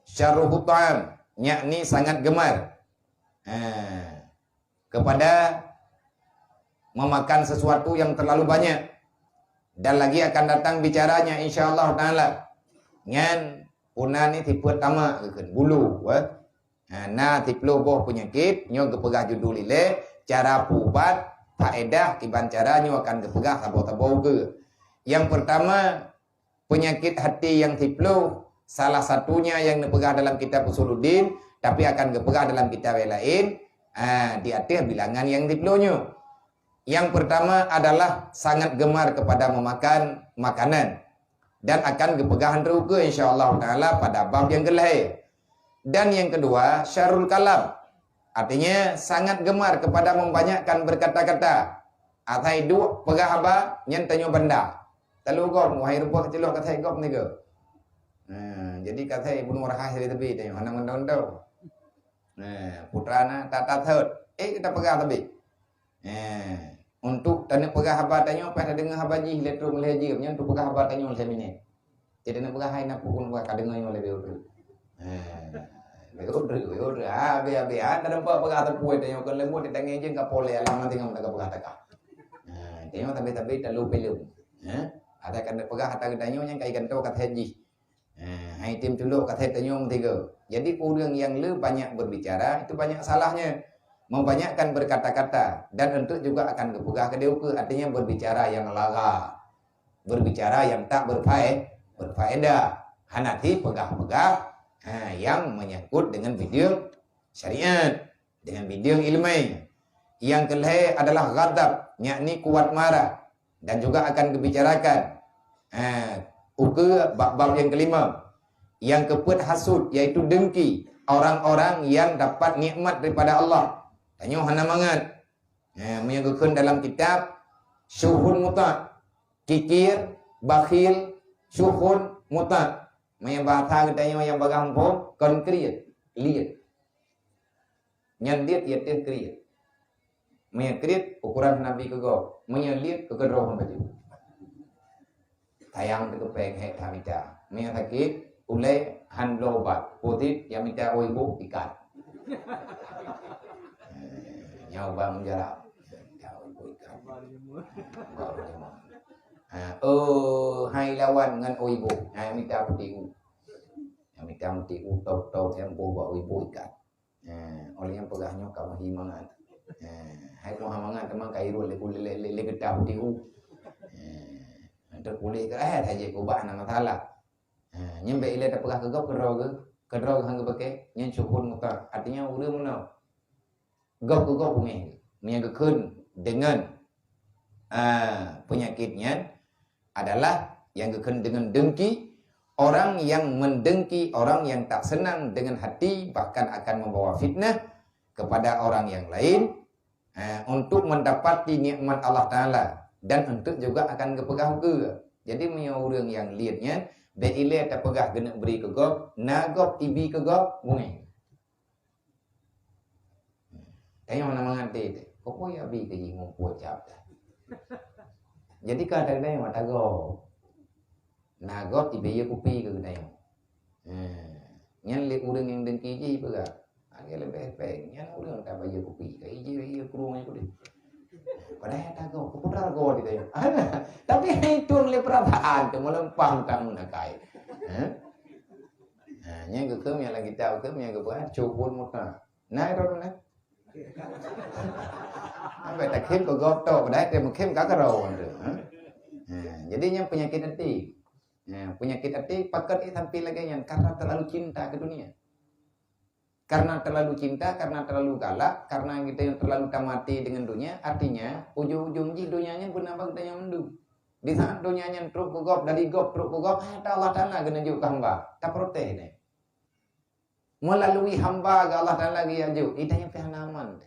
syarruhu ta'am, yakni sangat gemar kepada memakan sesuatu yang terlalu banyak. Dan lagi akan datang bicaranya insyaallah ta'ala. Ngan puna ni tipe pertama bulu. Nah tiplo boh penyakit nyo gepegah judul ile cara pubat faedah kiban cara nyo akan gepegah tabo-tabo ke. Yang pertama penyakit hati yang tiplo salah satunya yang dipegah dalam kitab Usuluddin tapi akan gepegah dalam kitab yang lain di atas bilangan yang tiplonyo. Yang pertama adalah sangat gemar kepada memakan makanan dan akan gepegahan ruka insyaallah taala pada bab yang gelai. Dan yang kedua, syarul kalam. Artinya sangat gemar kepada membanyakkan berkata-kata. Atai dua pegah apa? Nyen tanyo benda. Telu gom wahai rupa kecil kata gom ni ke. Jadi kata Ibnu Rahah dari tepi tanyo hanang mendau-ndau. Putrana tata third. Kita pegah tepi. Untuk tanyo pegah apa tanyo pada dengar habaji letro meleji nyen tu pegah apa tanyo semine. Jadi nak pegah hai nak pun buat kadengai oleh dia. Betul, ada nampak pegah terpuai tengok kan lembu di tangan je enggak boleh alam nanti ngam tak pegah tak. Tengok tapi terlalu pelum. Ada kan pegah hata tanya yang kai ganto kat haji. Hai tim tuluk kat tanya tiga. Jadi orang yang le banyak berbicara itu banyak salahnya. Membanyakkan berkata-kata dan untuk juga akan kepegah ke deu ke artinya berbicara yang lara. Berbicara yang tak berfaedah. Hanati pegah-pegah yang menyangkut dengan video syariat, dengan video ilmu. Yang kelih adalah ghadab, yakni kuat marah dan juga akan dibicarakan. Bab yang kelima, yang keput hasud yaitu dengki orang-orang yang dapat nikmat daripada Allah. Tanya hana mangat. Menyebutkan dalam kitab Syuhun Muta, kikir, bakhil, syuhun muta. Maya bahasa katanya yang bagang pun konkret, lihat. Yang lihat ia konkret. Maya konkret ukuran Nabi kego, maya lihat kegerohan baju. Tayang tu peng hek hamita. Maya sakit ulai handlobat, putih yang minta oibu ikat. Nyawang jarak. Hai lawan dengan oibo. Hai minta putih. Yang minta putih tau yang bawa oibo ikat. Oleh yang pegahnya kamu himangan. Hai mau hamangan teman kairu le getah putih. Untuk boleh ke saja ko ba nama salah. Nyembe ile tak pegah kegop kedrog hang beke nyen syukur mutar. Artinya urang mana? Gop bungi. Menyangkut dengan penyakitnya adalah yang kekend dengan dengki. Orang yang mendengki, orang yang tak senang dengan hati, bahkan akan membawa fitnah kepada orang yang lain untuk mendapati nikmat Allah Ta'ala dan untuk juga akan kepegah ke. Jadi punya orang yang lihatnya beile tak pegah kena beri ke gop, nagop tibi ke gop bunyi. Tanya mana mengerti? Kok ya bi ke jingung pucap. Jadi kadang-kadang mata go. Nagot tiba kopi ke kadang. Nyan le urang yang dengki je pega. Age lebih peng. Nyan urang tak bayar kopi. Kai je iya kurungnya ko deh. Padahal tak go, keputar go di tanya. Tapi itu le perasaan tu melempang tamu nak kai. Nyan ke yang lagi tahu ke yang ke buat cukun muta. Nah itu nah. Sampai tak kem ke goto, padahal dia mungkin kagak rawan tu. Jadi yang penyakit hati. Penyakit hati pakat sampai lagi yang karena terlalu cinta ke dunia. Karena terlalu cinta, karena terlalu galak, karena kita yang terlalu tamati dengan dunia, artinya ujung-ujung dunianya bernambah kita yang mendu. Di saat dunianya truk kugop dari gop truk kugop, Allah Taala kena juk hamba, tak protes ni. Melalui hamba ke Allah Taala lagi aju, itanya pihanaman.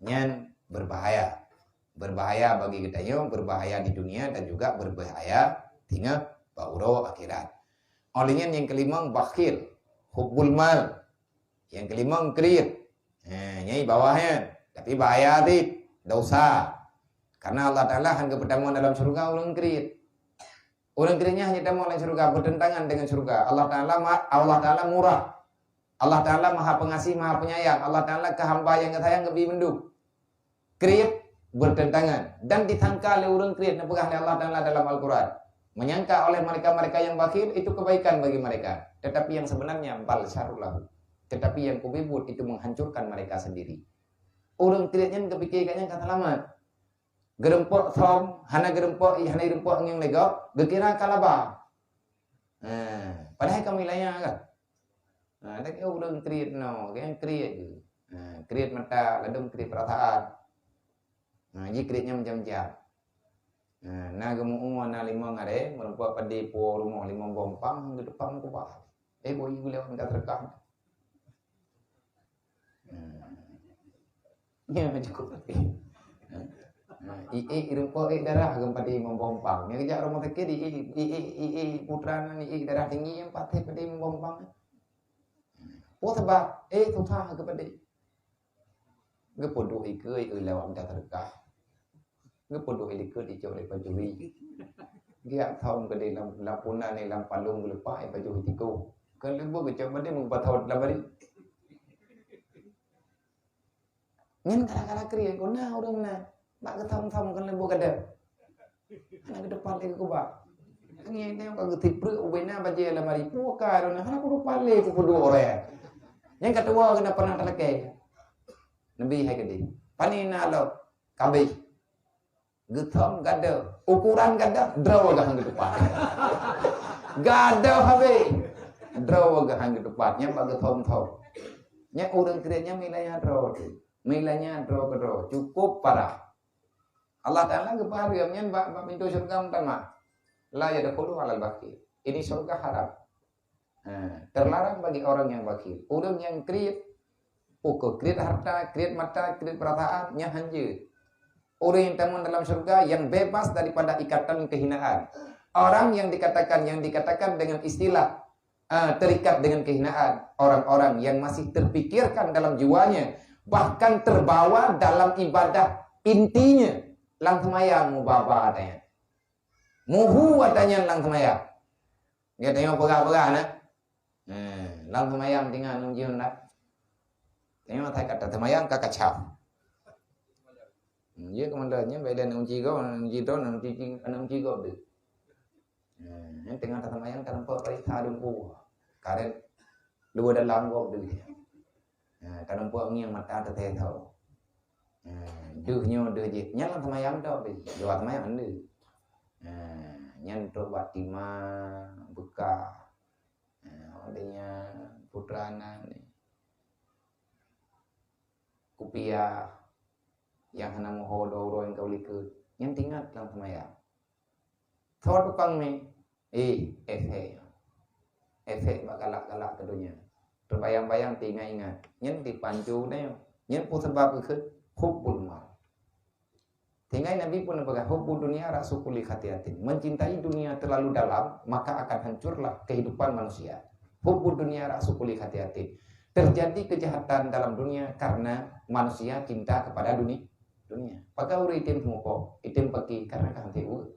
Nyan berbahaya. Berbahaya bagi kita yo, berbahaya di dunia dan juga berbahaya tinggal bauro akhirat. Olehnya yang kelima bakhil, hubbul mal. Yang kelima kriit. Nyai bawahnya, tapi bahaya ti, dosa. Karena Allah Ta'ala hanya pertemuan dalam surga orang kriit. Orang kriitnya hanya temu dalam surga, bertentangan dengan surga. Allah Ta'ala murah. Allah Ta'ala maha pengasih, maha penyayang. Allah Ta'ala ke hamba yang sayang lebih mendung. Kriit bertentangan. Dan disangka oleh orang kriit yang pegang oleh Allah Ta'ala dalam Al-Quran. Menyangka oleh mereka-mereka yang bakhil itu kebaikan bagi mereka. Tetapi yang sebenarnya bal syarrul lahu. Tetapi yang kubibut itu menghancurkan mereka sendiri. Orang kriitnya kepikirkannya kata lama. Gerempok thom, hana gerempok yang legok, gekira kalaba. Padahal kami layak kan. Ada ke orang kriit no, yang kriit je. Kriit mata, ladum kriit perasaan. Ji kriitnya macam-macam. Na gemu na limang are, merempuak padi po rumah limang bompang ke depan ku bah. Boy lewat enggak terkah. Ya cukup tapi. Irempo darah gempadi membompang. Yang kerja rumah sakit putra ni darah tinggi yang patih padi membompang. Oh sebab susah kepada. Gepodoh ikut lewat enggak terkah. Gepodoh ikut dicoba pajuri. Dia tahu ke dalam lapunan ni dalam palung lepas baju hitiku. Kan lembu coba dia membatau dalam bari. Ngan kala-kala kriya ko na orang na. Bak ketam-tam kan lembu kada. Ana ke depan lagi ko ba. Ngi ne ko gutipre ubena baje lamari puka ro na aku lupa le ko kudu ore. Yang kedua kena pernah talakai. Nabi hai kedi. Panina lo kabe. Getam gada, ukuran gada, draw agak ke depan. Gada habe. Draw agak ke depannya bagi thom-thom. Nya orang kriatnya milanya draw. Milanya draw ke draw. Cukup parah. Allah Ta'ala kebahagiaannya bak pintu surga utama. La yadkhulu alal bakhil. Ini surga haram. Terlarang bagi orang yang bakhil. Orang yang kriat, kriat harta, kriat mata, kriat perasaan, nya hanja. Orang yang tamu dalam surga yang bebas daripada ikatan kehinaan. Orang yang dikatakan dengan istilah terikat dengan kehinaan. Orang-orang yang masih terpikirkan dalam jiwanya, bahkan terbawa dalam ibadah intinya. Lang semayang mubaba katanya. Muhu katanya lang semayang. Dia tengok pegah-pegah nak. Lang semayang tinggal nungjiun nak. Tengok saya kata semayang kakak cap. Dia komandannya baik dan unci kau, unci kau tu. Yang tengah kata semayang tanpa periksa dumpu. Karen dua dalam kau tu. Tanpa yang mata terteh tahu. Duhnya je. Nyalan semayang tau tu. Dua semayang tu. Nyanto batima buka. Adanya putra anak ni. Kupiah yang hana moho doro yang kau likut. Yang tinggal dalam semayang. Thor tukang ni. Efek galak-galak ke dunia. Terbayang-bayang tinggal ingat. Yang dipancu ni. Yang pun sebab ikut. Hubbul mal. Tinggal Nabi pun berkata, hubbul dunia rasukuli khatiatin. Mencintai dunia terlalu dalam, maka akan hancurlah kehidupan manusia. Hubbul dunia rasukuli khatiatin. Terjadi kejahatan dalam dunia karena manusia cinta kepada dunia. Pakai uri itim semuko, itim pergi karena kehantiu.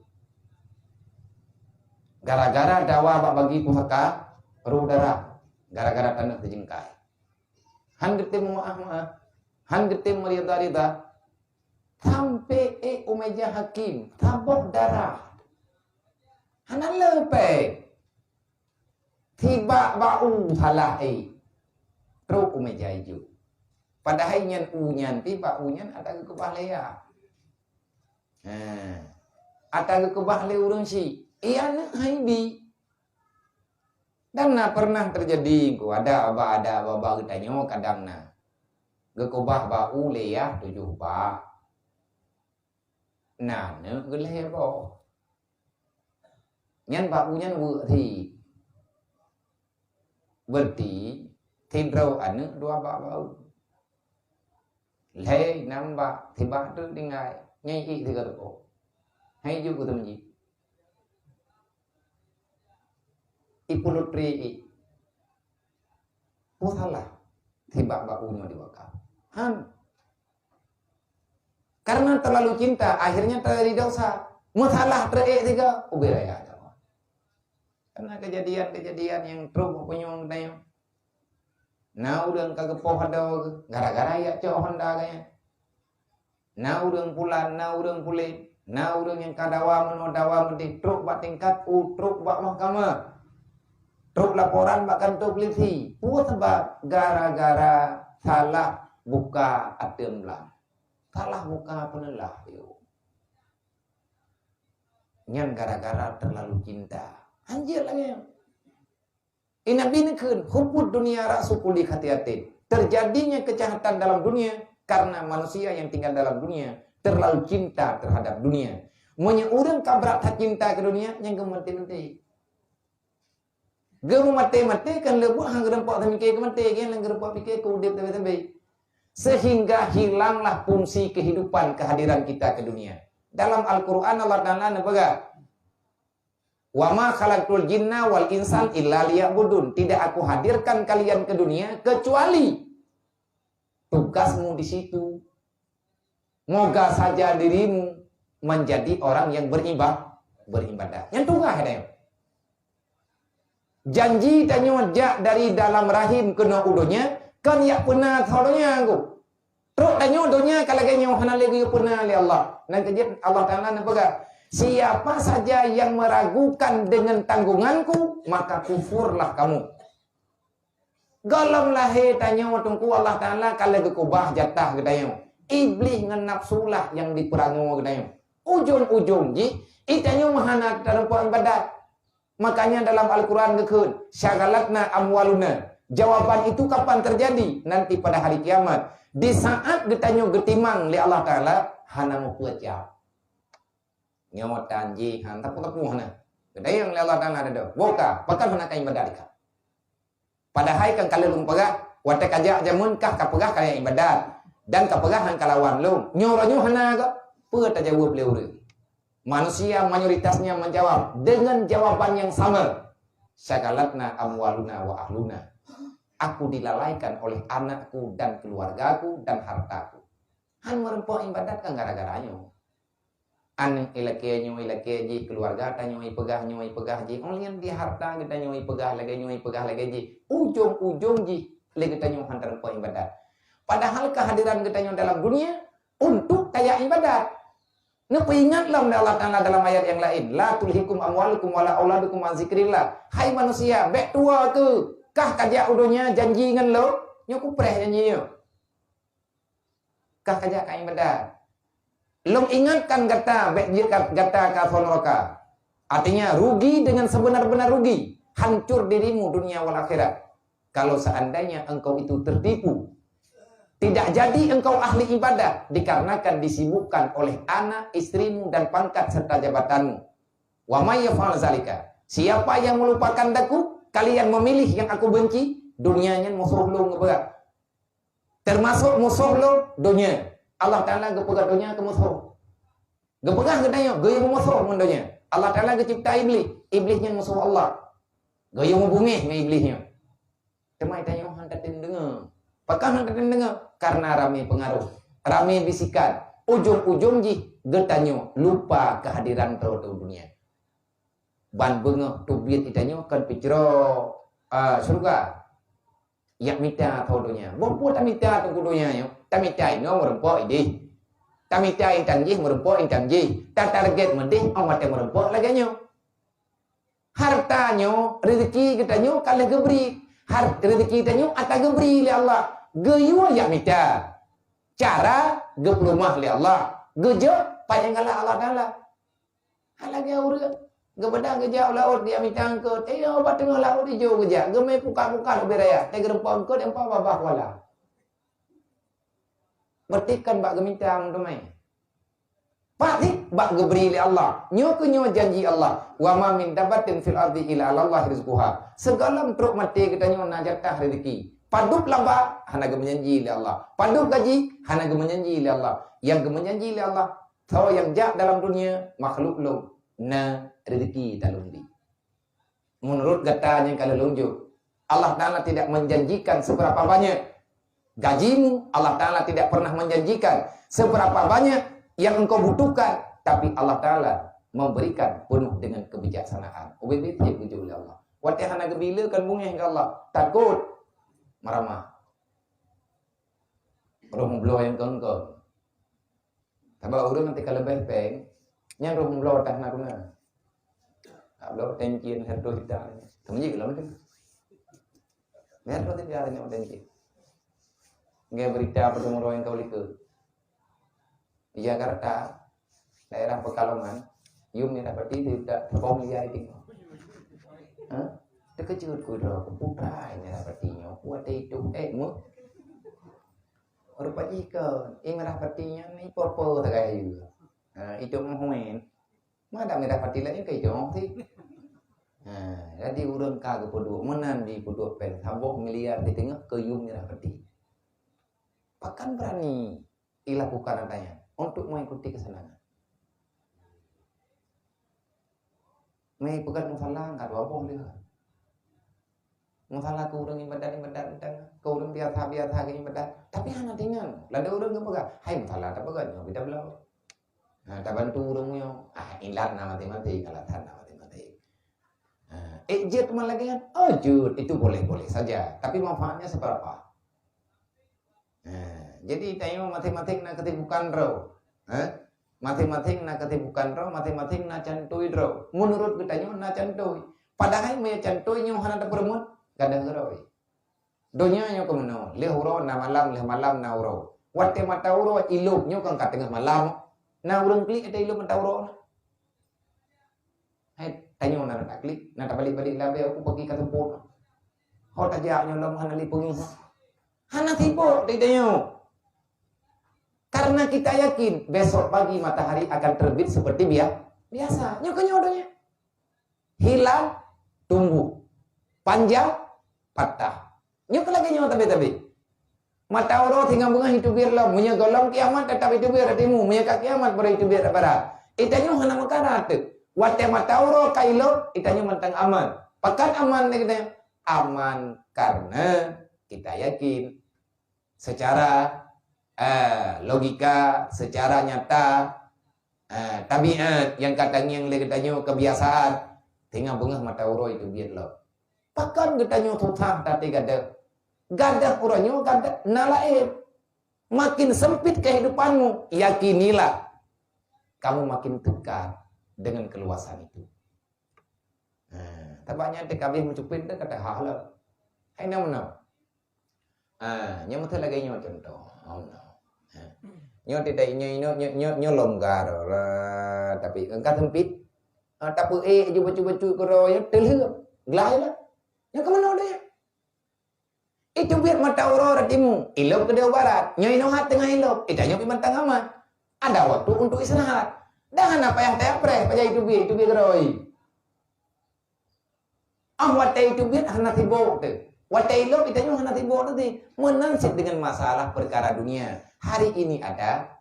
Gara-gara dawa bagi pusaka, rudara. Gara-gara tanah terjengkai. Hanggetim maaf. Hanggetim merida-rida. Sampai umeja hakim. Tabok darah. Hanan lepe. Tiba bau salah Terus umeja hijau. Padahal nyan unyan. Tiba unyan ada kebahlea. Ada kebahlea urang si. Iyan haibi. Dan pernah terjadi. Ada abah tanya kadang na. Gekobah bau leyah 7 bak. Nah, ne geleh bo. Nyan bau nyan wu thi. Berarti tidrau anu 2 bak bau. Leh 6 bak, thì bak tu tinggal. Nyai thì kata ko. Hai ju ku temji. Ipulutri. Oh salah. Thì bak bau nya diwakaf. Karena terlalu cinta, akhirnya terjadi dosa. Masalah terek juga, ubiraya. Karena kejadian-kejadian yang teruk punyong tayo. Na urang kagepoh ada gara-gara ya cok Honda kaya. Na urang pulan, na urang pulit, na urang yang kadawa menodawa mendih truk bak tingkat, truk bak mahkamah. Truk laporan bak kantor polisi. Sebab gara-gara salah buka atem lah. Salah buka penelah yo. Nyan gara-gara terlalu cinta. Anjir lagi. Nabi ni kan hubud dunia rasukuli hati-hati. Terjadinya kejahatan dalam dunia karena manusia yang tinggal dalam dunia terlalu cinta terhadap dunia. Monya orang kabrak tak cinta ke dunia yang gemati-mati. Gemati-mati kan lebuh hang gerempak temike gemati kan lang gerempak pikir ku udip tebe-tebe. Sehingga hilanglah fungsi kehidupan kehadiran kita ke dunia. Dalam Al-Qur'an Allah Ta'ala apa? Wa ma khalaqtul jinna wal insan illa liya'budun. Tidak aku hadirkan kalian ke dunia kecuali tugasmu di situ. Moga saja dirimu menjadi orang yang beribadah. Yang tugas ada. Janji tanya jak dari dalam rahim kena udonya kan ya pernah thodonya aku. Terus tanya udonya kalau ganya hana lagi pernah li Allah. Dan kejadian Allah Taala apa? Siapa saja yang meragukan dengan tanggunganku, maka kufurlah kamu. Galam lahir tanya tungku Allah Ta'ala kalau gekubah jatah gedayang. Iblis dengan nafsulah yang diperangu gedayang. Ujung-ujung ji, itanya mahana dalam puan ibadat. Makanya dalam Al-Quran gekun, syagalatna amwaluna. Jawaban itu kapan terjadi? Nanti pada hari kiamat. Di saat ditanya getimang li Allah Ta'ala, hana mau puacap. Nyawat tanji han tapu-tapu hana. Kedai yang Allah Ta'ala ada. Boka, bakal hana kain ibadat ka. Padahal kan kalau lung pegah, wate kajak jamun kah kapegah kaya ibadat. Dan kapegah han kalawan lung. Nyoronyo hana ka. Pe ta jawab leure. Manusia mayoritasnya menjawab dengan jawaban yang sama. Syagalatna amwaluna wa ahluna. Aku dilalaikan oleh anakku dan keluargaku dan hartaku. Han merempok ibadat kan gara-garanya. An ilake ji keluarga ta nyoi pegah ji onlian di harta kita nyoi pegah lagi ji ujung ji lagi kita nyoi hantar po ibadat. Padahal kehadiran kita nyoi dalam dunia untuk kayak ibadat. Napa ingatlah Allah Ta'ala dalam ayat yang lain, la tulhikum amwalukum wala auladukum an zikrillah. Hai manusia, bek tua ke kah kajak udonya janji ngan lo nyoku preh janji yo. Kah kajak kayak ibadat. Long ingatkan kata kafonroka. Artinya rugi dengan sebenar-benar rugi. Hancur dirimu dunia wal akhirat. Kalau seandainya engkau itu tertipu. Tidak jadi engkau ahli ibadah. Dikarenakan disibukkan oleh anak, istrimu dan pangkat serta jabatanmu. Wa may yaf'al zalika. Siapa yang melupakan daku, kalian memilih yang aku benci, dunianya musuh lu ngeberat. Termasuk musuh lu dunia. Allah Ta'ala gepegah dunia ke musuh. Gepegah gedanya, gaya musuh mundonya. Allah Ta'ala gecipta iblis. Iblisnya musuh Allah. Gaya mubungih dengan iblisnya. Temai tanya hantatin dengar. Pakai hantatin dengar. Karena rame pengaruh. Rame bisikan. Ujung-ujung ji getanya lupa kehadiran terhadap dunia. Ban bengah tubit itanya kan picro surga. Yak mita thodonya. Bopo tamita tu kudonya yo. Tamita ino merempok ini. Tamita intanji merempok intanji. Ta target mending amat merempok laganya. Hartanya rezeki kitanya kalau gebri. Rezeki kitanya ata gebri li Allah. Geyu yak mita. Cara geplumah li Allah. Gejo payangala Allah Taala. Halage urang. Gebedang geja laut dia mitang ke obat tengah laut hijau geja gemai puka-puka beraya te gerempang ke empa babah wala bertikan bak gemintang domai pati bak gebri li Allah nyo ke nyo janji Allah wa ma min dabatin fil ardi illa Allah rizquha segala truk mati kita nyo najatah rezeki padup lamba hana gemenjanji li Allah padup gaji hana gemenjanji li Allah yang gemenjanji li Allah tahu yang jak dalam dunia makhluk lo na rezeki talungdi. Menurut katanya kalau lunjuk, Allah Ta'ala tidak menjanjikan seberapa banyak gajimu. Allah Ta'ala tidak pernah menjanjikan seberapa banyak yang engkau butuhkan, tapi Allah Ta'ala memberikan penuh dengan kebijaksanaan. Ubibit ya puji oleh Allah. Watihana gebila kan bunga hingga Allah. Takut meramah. Roh membelo yang kongkong. Tapi orang nanti kalau bepeng, yang roh membelo tak nak guna. Kalau tencin herdo tidak, temenji kalau mungkin. Herdo tidak ada yang tencin. Nggak berita pertemuan yang kau lihat. Di Jakarta, daerah Pekalongan, yum ni dapat tidak terbang liar itu. Terkejut kuda keputra ini dapatinya. Buat itu, mu. Rupa ikan, ini dapatinya ni porpo tak kaya juga. Itu menghuin. Mana merah pati lagi ke itu sih? Jadi urun kagak pedua, menan di pedua pen, sambok miliar di tengah ke yum merah pati. Bahkan berani dilakukan adanya untuk mengikuti kesenangan. May pegat masalah enggak apa boleh. Masalah ke urang ibadah ke urang biasa ke ibadah. Tapi hana tinggal. Lada urang ke pegat. Hai masalah tak pegat nyo kita belau. Nah, tak bantu urang nyo. Ilat na mati-mati kalau tan na mati-mati. Jet malah lagi kan. Oh, jut itu boleh-boleh saja. Tapi manfaatnya seberapa? Jadi tayo matematik na ketibukan raw. Matematik na ketibukan raw, matematik na cantuy raw. Menurut kita nyo na cantuy. Padahal may cantuy nyo hana da permut, gadang raw. Donya nyo kemano, leh malam na uro. Wate mata uro ilog nyo kang katengah malam. Na urang klik ada ilog mata uro. Hai tanyo na nak klik, na balik-balik labe aku pergi ke tempat. Ho tajak nyo lam hana lipungi. Hana tipu tidaknya. Karena kita yakin besok pagi matahari akan terbit seperti biasa. Nyodonya. Hilang, tumbuh. Panjang, patah. Nyok lagi nyo tabi-tabi. Mata oro tinggal bunga hidup biar lah. Munya golong kiamat tetap hidup biar hatimu. Munya kiamat baru hidup biar barat. Itanya hana makarat. Wate mata oro kailo, itanya mentang aman. Pakat aman kita. Aman karena kita yakin secara logika, secara nyata, tabiat yang katanya yang katanya kebiasaan, tinggal bunga mata uro itu biar lo. Pakan katanya tutang tadi gadah uranyo gadah nalain. Makin sempit kehidupanmu, yakinilah kamu makin dekat dengan keluasan itu. Tabaknya TKB mencupin dia kata halal. Hai nama. Nyamu tu lagi nyamu contoh. Nyo tidak nyo longgar lah, tapi engkau sempit. Tapi cuba kuro ya terlihat gelai lah. Yang kemana dia? Itu biar mata aurora timu, ilok ke Jawa Barat, nyo inohat tengah ilok, itanya pi mantang aman. Ada waktu untuk istirahat. Dah apa yang tepre, pajak itu biar geroi. Watai itu biar hana tibok tu. Watai ilok itanya hana tibok tu. Menansib dengan masalah perkara dunia. Hari ini ada,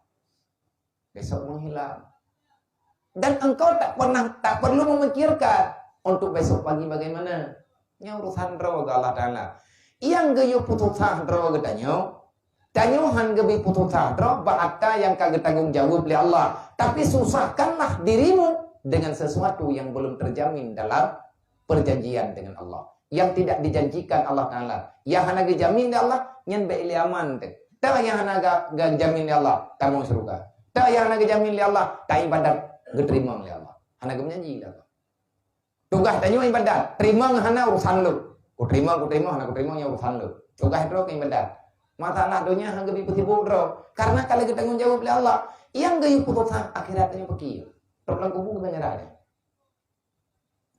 besok menghilang. Dan engkau tak perlu memikirkan untuk besok pagi bagaimana. Nya urusan roh ke Allah Ta'ala. Yang gayo putusan roh getanyo, tanyohan gebi putusan roh ba'ata yang kagak tanggung jawab oleh Allah. Tapi susahkanlah dirimu dengan sesuatu yang belum terjamin dalam perjanjian dengan Allah. Yang tidak dijanjikan Allah Ta'ala. Yang hanya dijamin oleh Allah, nyen be aman teh. Tak yang hanya dijamin oleh Allah, tamu surga. Tak yang hanya dijamin oleh Allah, tak ibadat diterima oleh Allah. Hanya janji Allah. Tugas tanyo ibadat, terima hanya urusan lu. Ku terima hanya nya urusan lu. Tugas itu ke ibadat. Masalah dunia hanya bi putibuk ro. Karena kalau kita tanggung jawab oleh Allah, yang gayu putusan akhiratnya pergi. Terpulang kubu kebenarannya.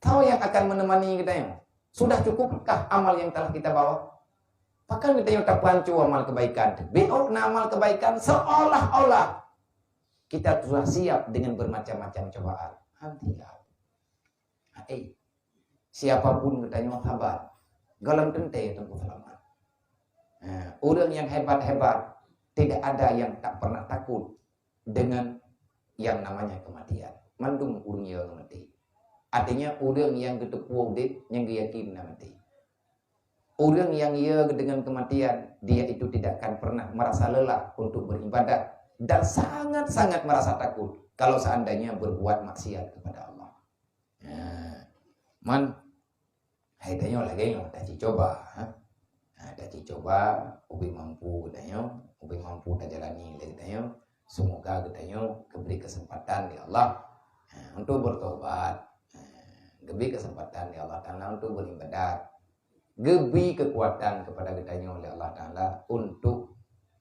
Tahu yang akan menemani kita yang sudah cukupkah amal yang telah kita bawa? Bahkan kita yang tak pancu amal kebaikan. Biok amal kebaikan seolah-olah kita sudah siap dengan bermacam-macam cobaan. Hentikan. Siapapun katanya sabar. Galang tente tempuh selamat. Orang yang hebat-hebat tidak ada yang tak pernah takut dengan yang namanya kematian. Mandung urang yang mati. Artinya orang yang ketepuh dit yang yakin mati. Orang yang ia dengan kematian, dia itu tidak akan pernah merasa lelah untuk beribadat dan sangat-sangat merasa takut kalau seandainya berbuat maksiat kepada Allah. Man, hai tanyo lagi yo, dah coba, dah coba, ubi mampu tanyo, ubi mampu dah jalani lagi tanyo. Semoga tanyo diberi kesempatan di Allah untuk bertobat, diberi kesempatan di Allah Taala untuk beribadat. Gebi kekuatan kepada kitanya oleh Allah Ta'ala untuk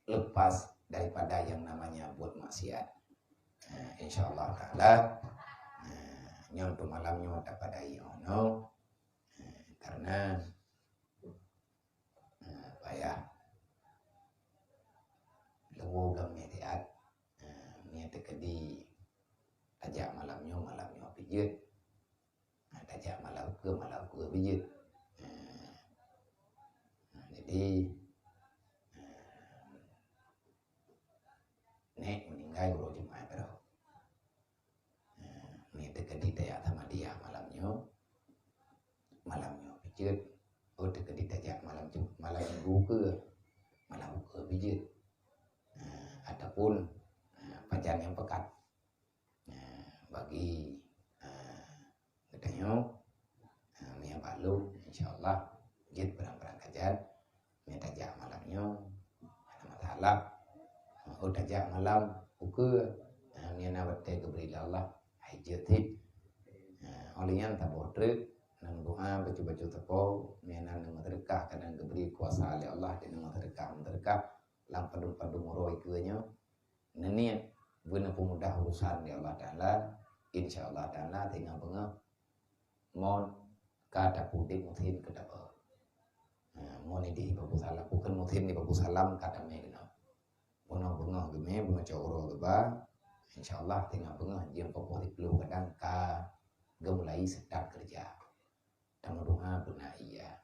lepas daripada yang namanya buat maksiat. InsyaAllah Ta'ala untuk malamnya daripada yono karena payah lewu gam mediat niat kedi tajak malamnya pijit tajak malam ke pijit. Jadi nek meninggal bro Jumat bro. Nek dekat daya sama dia malamnya pijit. Oh dekat daya malam minggu ke pijit. Ataupun pajan yang pekat. Bagi katanya Mia Balu insyaallah pijit berang-berang kajian. Tajak malamnya masalah tajak malam ukur niana bete keberi Allah hajatip olehnya tabor truk nang doa baca-baca tepo niana nang terdekat kadang keberi kuasa oleh Allah dan nang terdekat lang padu moro ikunya nenia guna pemudah urusan di Allah Taala insyaallah Taala tinggal bengah mon kata puding mungkin kedapa moni di babu salam bukan mutin di babu salam kata megna bunga geme bunga coro geba insyaallah tinggal bunga jam popo dipelu kadang ka gemulai sedang kerja tamu doa benar iya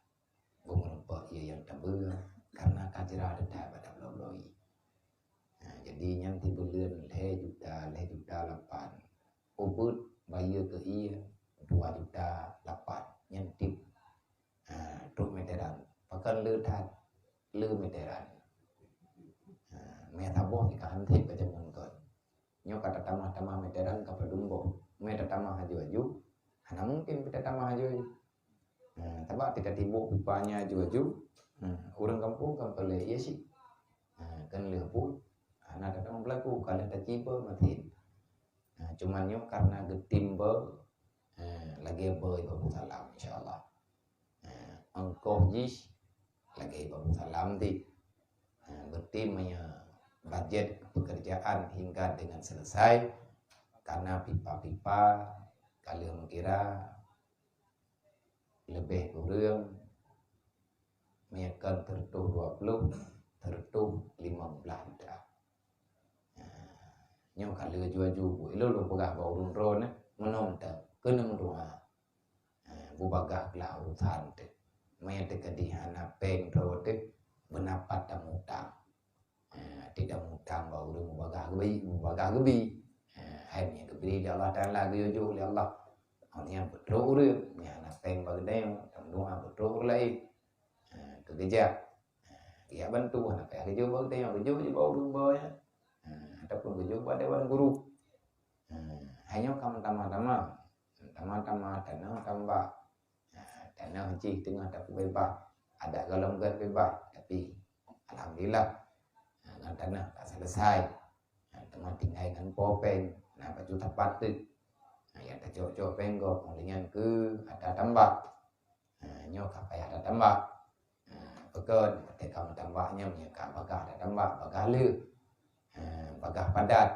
bunga iya yang tabur karena kajira ada pada loloi jadi yang tibulan leh juta 8 ubud bayi ke iya 2 juta 8 yang tip truk meteran pakan lư meteran me taboh di kan tip baca nonton nyo kata tamah meteran ka padumbo me tamah haju hana mungkin kita tamah haju tabak tidak tibuk pipanya haju orang kampung kampale iya sih kan leupu ana datang pelaku kalau tak ciba mati cuman nyo karena getimba lagi boy babu salam insyaallah angkoh jis lagi babu salam di bertimnya budget pekerjaan hingga dengan selesai karena pipa-pipa kalian kira lebih kurang meyakan tertuh 20 tertuh 15 dah nyo kali jual-jual ilo lo pegah bau ron menonton kenang doa bubagah lah urusan te maya te kedihana peng rote benapat tamutang tidak mutang bau lu bubagah gebi akhirnya geberi Allah Taala gejo oleh Allah hanya betul nya na peng bagdeng tam doa betul lai kegeja dia bantu anak ya gejo bagdeng gejo di bau rumah ya ataupun gejo pada wan guru hanya kamu tama-tama tanah tambah tanah haji tengah tak bebas ada galongan bebas tapi alhamdulillah dengan tanah tak selesai teman tinggal dengan popeng nah baju tepat tu yang tak cocok penggok kemudian ke ada tambah nyok apa ya ada tambah pekan ketika tambahnya menyeka bagah ada tambah bagah le bagah padat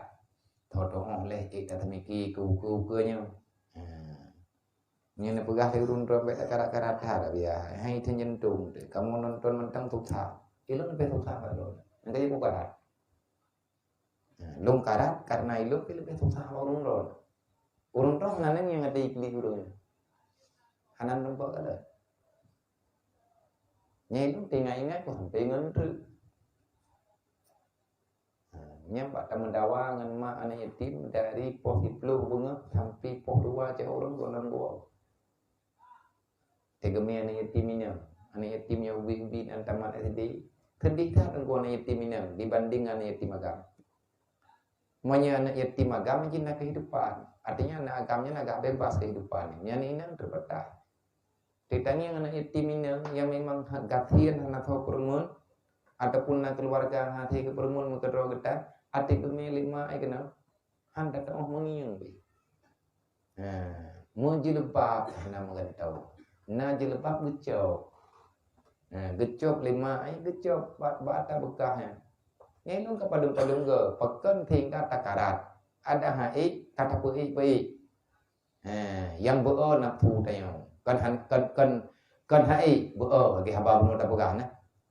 todong oleh kita temiki ke-nya nhưng mà pegah theo run ron beta kara-kara thara dia hai thân nhân trùng để kamu nonton mentang thuộc thả itu lebih thuộc thả baru nanti ibu karat lung karat karena itu lebih thuộc thả urun ron nanen yang ada ikli urun hanan nampak ada nyai itu tinggal ingat kok sampai ngentu nyampak tamu dawa ngan ma anak yatim dari pos 10 bunga sampai pos 2 cek orang gonan gua tegemi anak yatim ini anak yatim yang ubi-ubi dan tamat SD. Sedih tak tengku anak yatim ini dibanding anak yatim agama. Makanya anak yatim agama jinak kehidupan. Artinya anak agamanya agak bebas kehidupan. Yang ini terbatas. Ditanya anak yatim ini yang memang gatian anak tahu permun ataupun nak keluarga hati ke permun muka doa kita hati kami lima kenal anda tak mau mengiang be. Mau jilbab nama kan tahu. Na jilbab gecop. Gecop lima gecop bata bekahnya. Ini nung kepadung-padung ke pekan tingkat takarat. Ada hai kata pei. Yang beo nak pu tayo. Kan hai beo bagi haba nu ta begah na.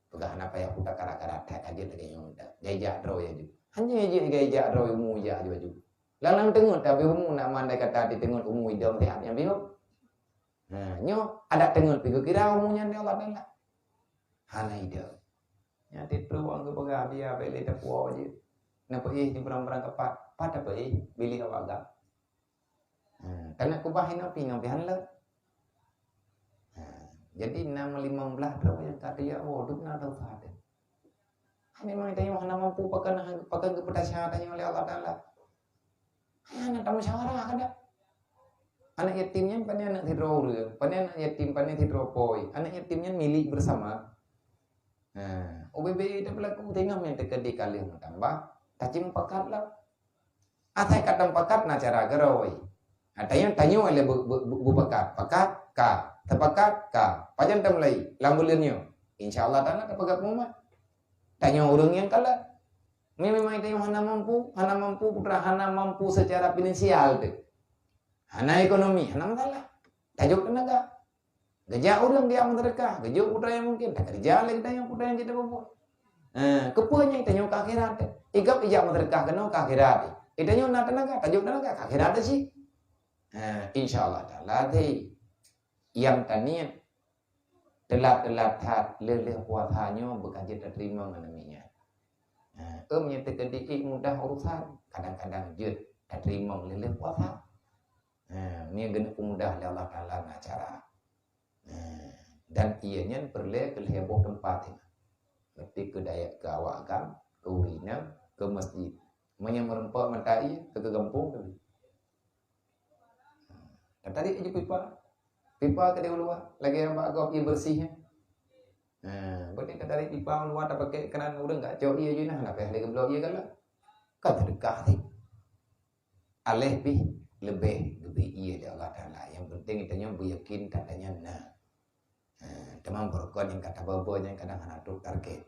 Begah na payah puta karat-karat aja tadi yang gaya ro ya. Hanya je gaya ro mu ya ju. Lang tengok tapi umum nak mandai kata di tengok umum idam lihat yang biu. Nyo ada tengok pigo kira umumnya ni Allah dah. Halai dah. Nyati peluang ke pegah dia beli tapuo je. Napa di berang-berang kepat pada beli awaga. Karena kubahin api hanla. Jadi 6-15 berapa yang kata dia duk na tahu ada. Memang dia mana mampu pakai kepada syahadatnya oleh Allah Taala. Anak tamu syarah ada. Anak yatimnya pandai anak tidro dia, pandai anak yatim pandai tidro poi. Anak yatimnya milik bersama. OBB itu berlaku tengah yang terkedi kali tambah. Tacim pakat lah. Atai kadang pakat na cara geroi. Tanya oleh bu pakat ka, tepakat ka. Pajan temlai lambulinyo. Insyaallah tanah kepakat mumat. Tanya orang yang kalah. Memang itu hana mampu putra hana mampu secara finansial tu. Hana ekonomi, hana masalah. Tajuk tenaga. Gejak orang dia mendereka, gejak putra yang mungkin tak kerja lagi tanya putra yang kita bawa. Kepuanya tanya ke akhirat. Igap ijak mendereka kena ke akhirat. Tanya nak tenaga, tajuk tenaga ke akhirat sih. Insyaallah taala ti yang tanian telat hat leleh puasannya bukan kita terima namanya. Yang terkedi mudah urusan kadang-kadang jut tak terima leleh puasa. Ni gena mudah oleh Allah Taala ngacara. Dan ianya perle ke heboh tempat ini. Berarti ke daya ke awakam, ke urina, ke masjid. Menyemperempat mentai ke kampung tu. Dan tadi aja pipa ke dia luar lagi yang agak ia bersihnya. Berarti kata dari pipa luar tak pakai kenan udah enggak jauh ia je nah nak lagi belok ia kalah. Kan sedekah ni. Alih lebih ia dia Allah Taala. Yang penting kita beryakin tandanya nah. Teman berkon yang kata babanya kadang anak tu target.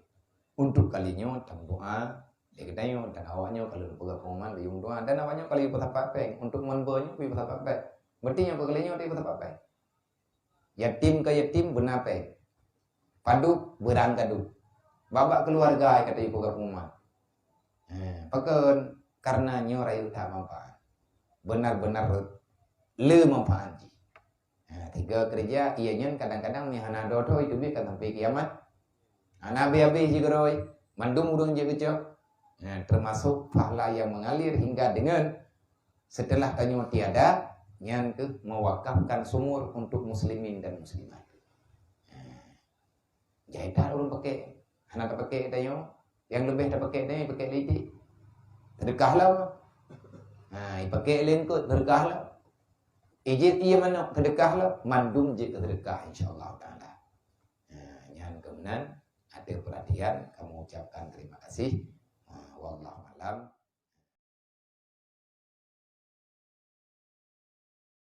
Untuk kalinya doa dia katanya dan awaknya kalau pegang pengumuman biung doa dan awaknya kalau ibu tapak peng untuk membanya ibu tapak peng. Berarti yang pegalinya ibu tapak peng. Yatim ke yatim benape. Padu berangkadu. Babak keluarga kata ibu pengumuman. Pakai karena nyorai utama manfaat. Benar-benar le manfaat. Tiga kerja ianya kadang-kadang ni hana dodo itu bi kan sampai kiamat. Nabi habis juga roy. Mandum udung je kecok. Termasuk pahala yang mengalir hingga dengan setelah tanya tiada yang ke mewakafkan sumur untuk muslimin dan muslimat. Jadi tak ulun pakai, hana tak pakai tanya, yang lebih tak pakai tanya pakai lagi. Sedekahlah. Pakai lengkut sedekahlah. Ijit ia mana sedekahlah, mandum je sedekah insyaallah taala. Yang kemudian ada perhatian kamu ucapkan terima kasih. Wallahu alam.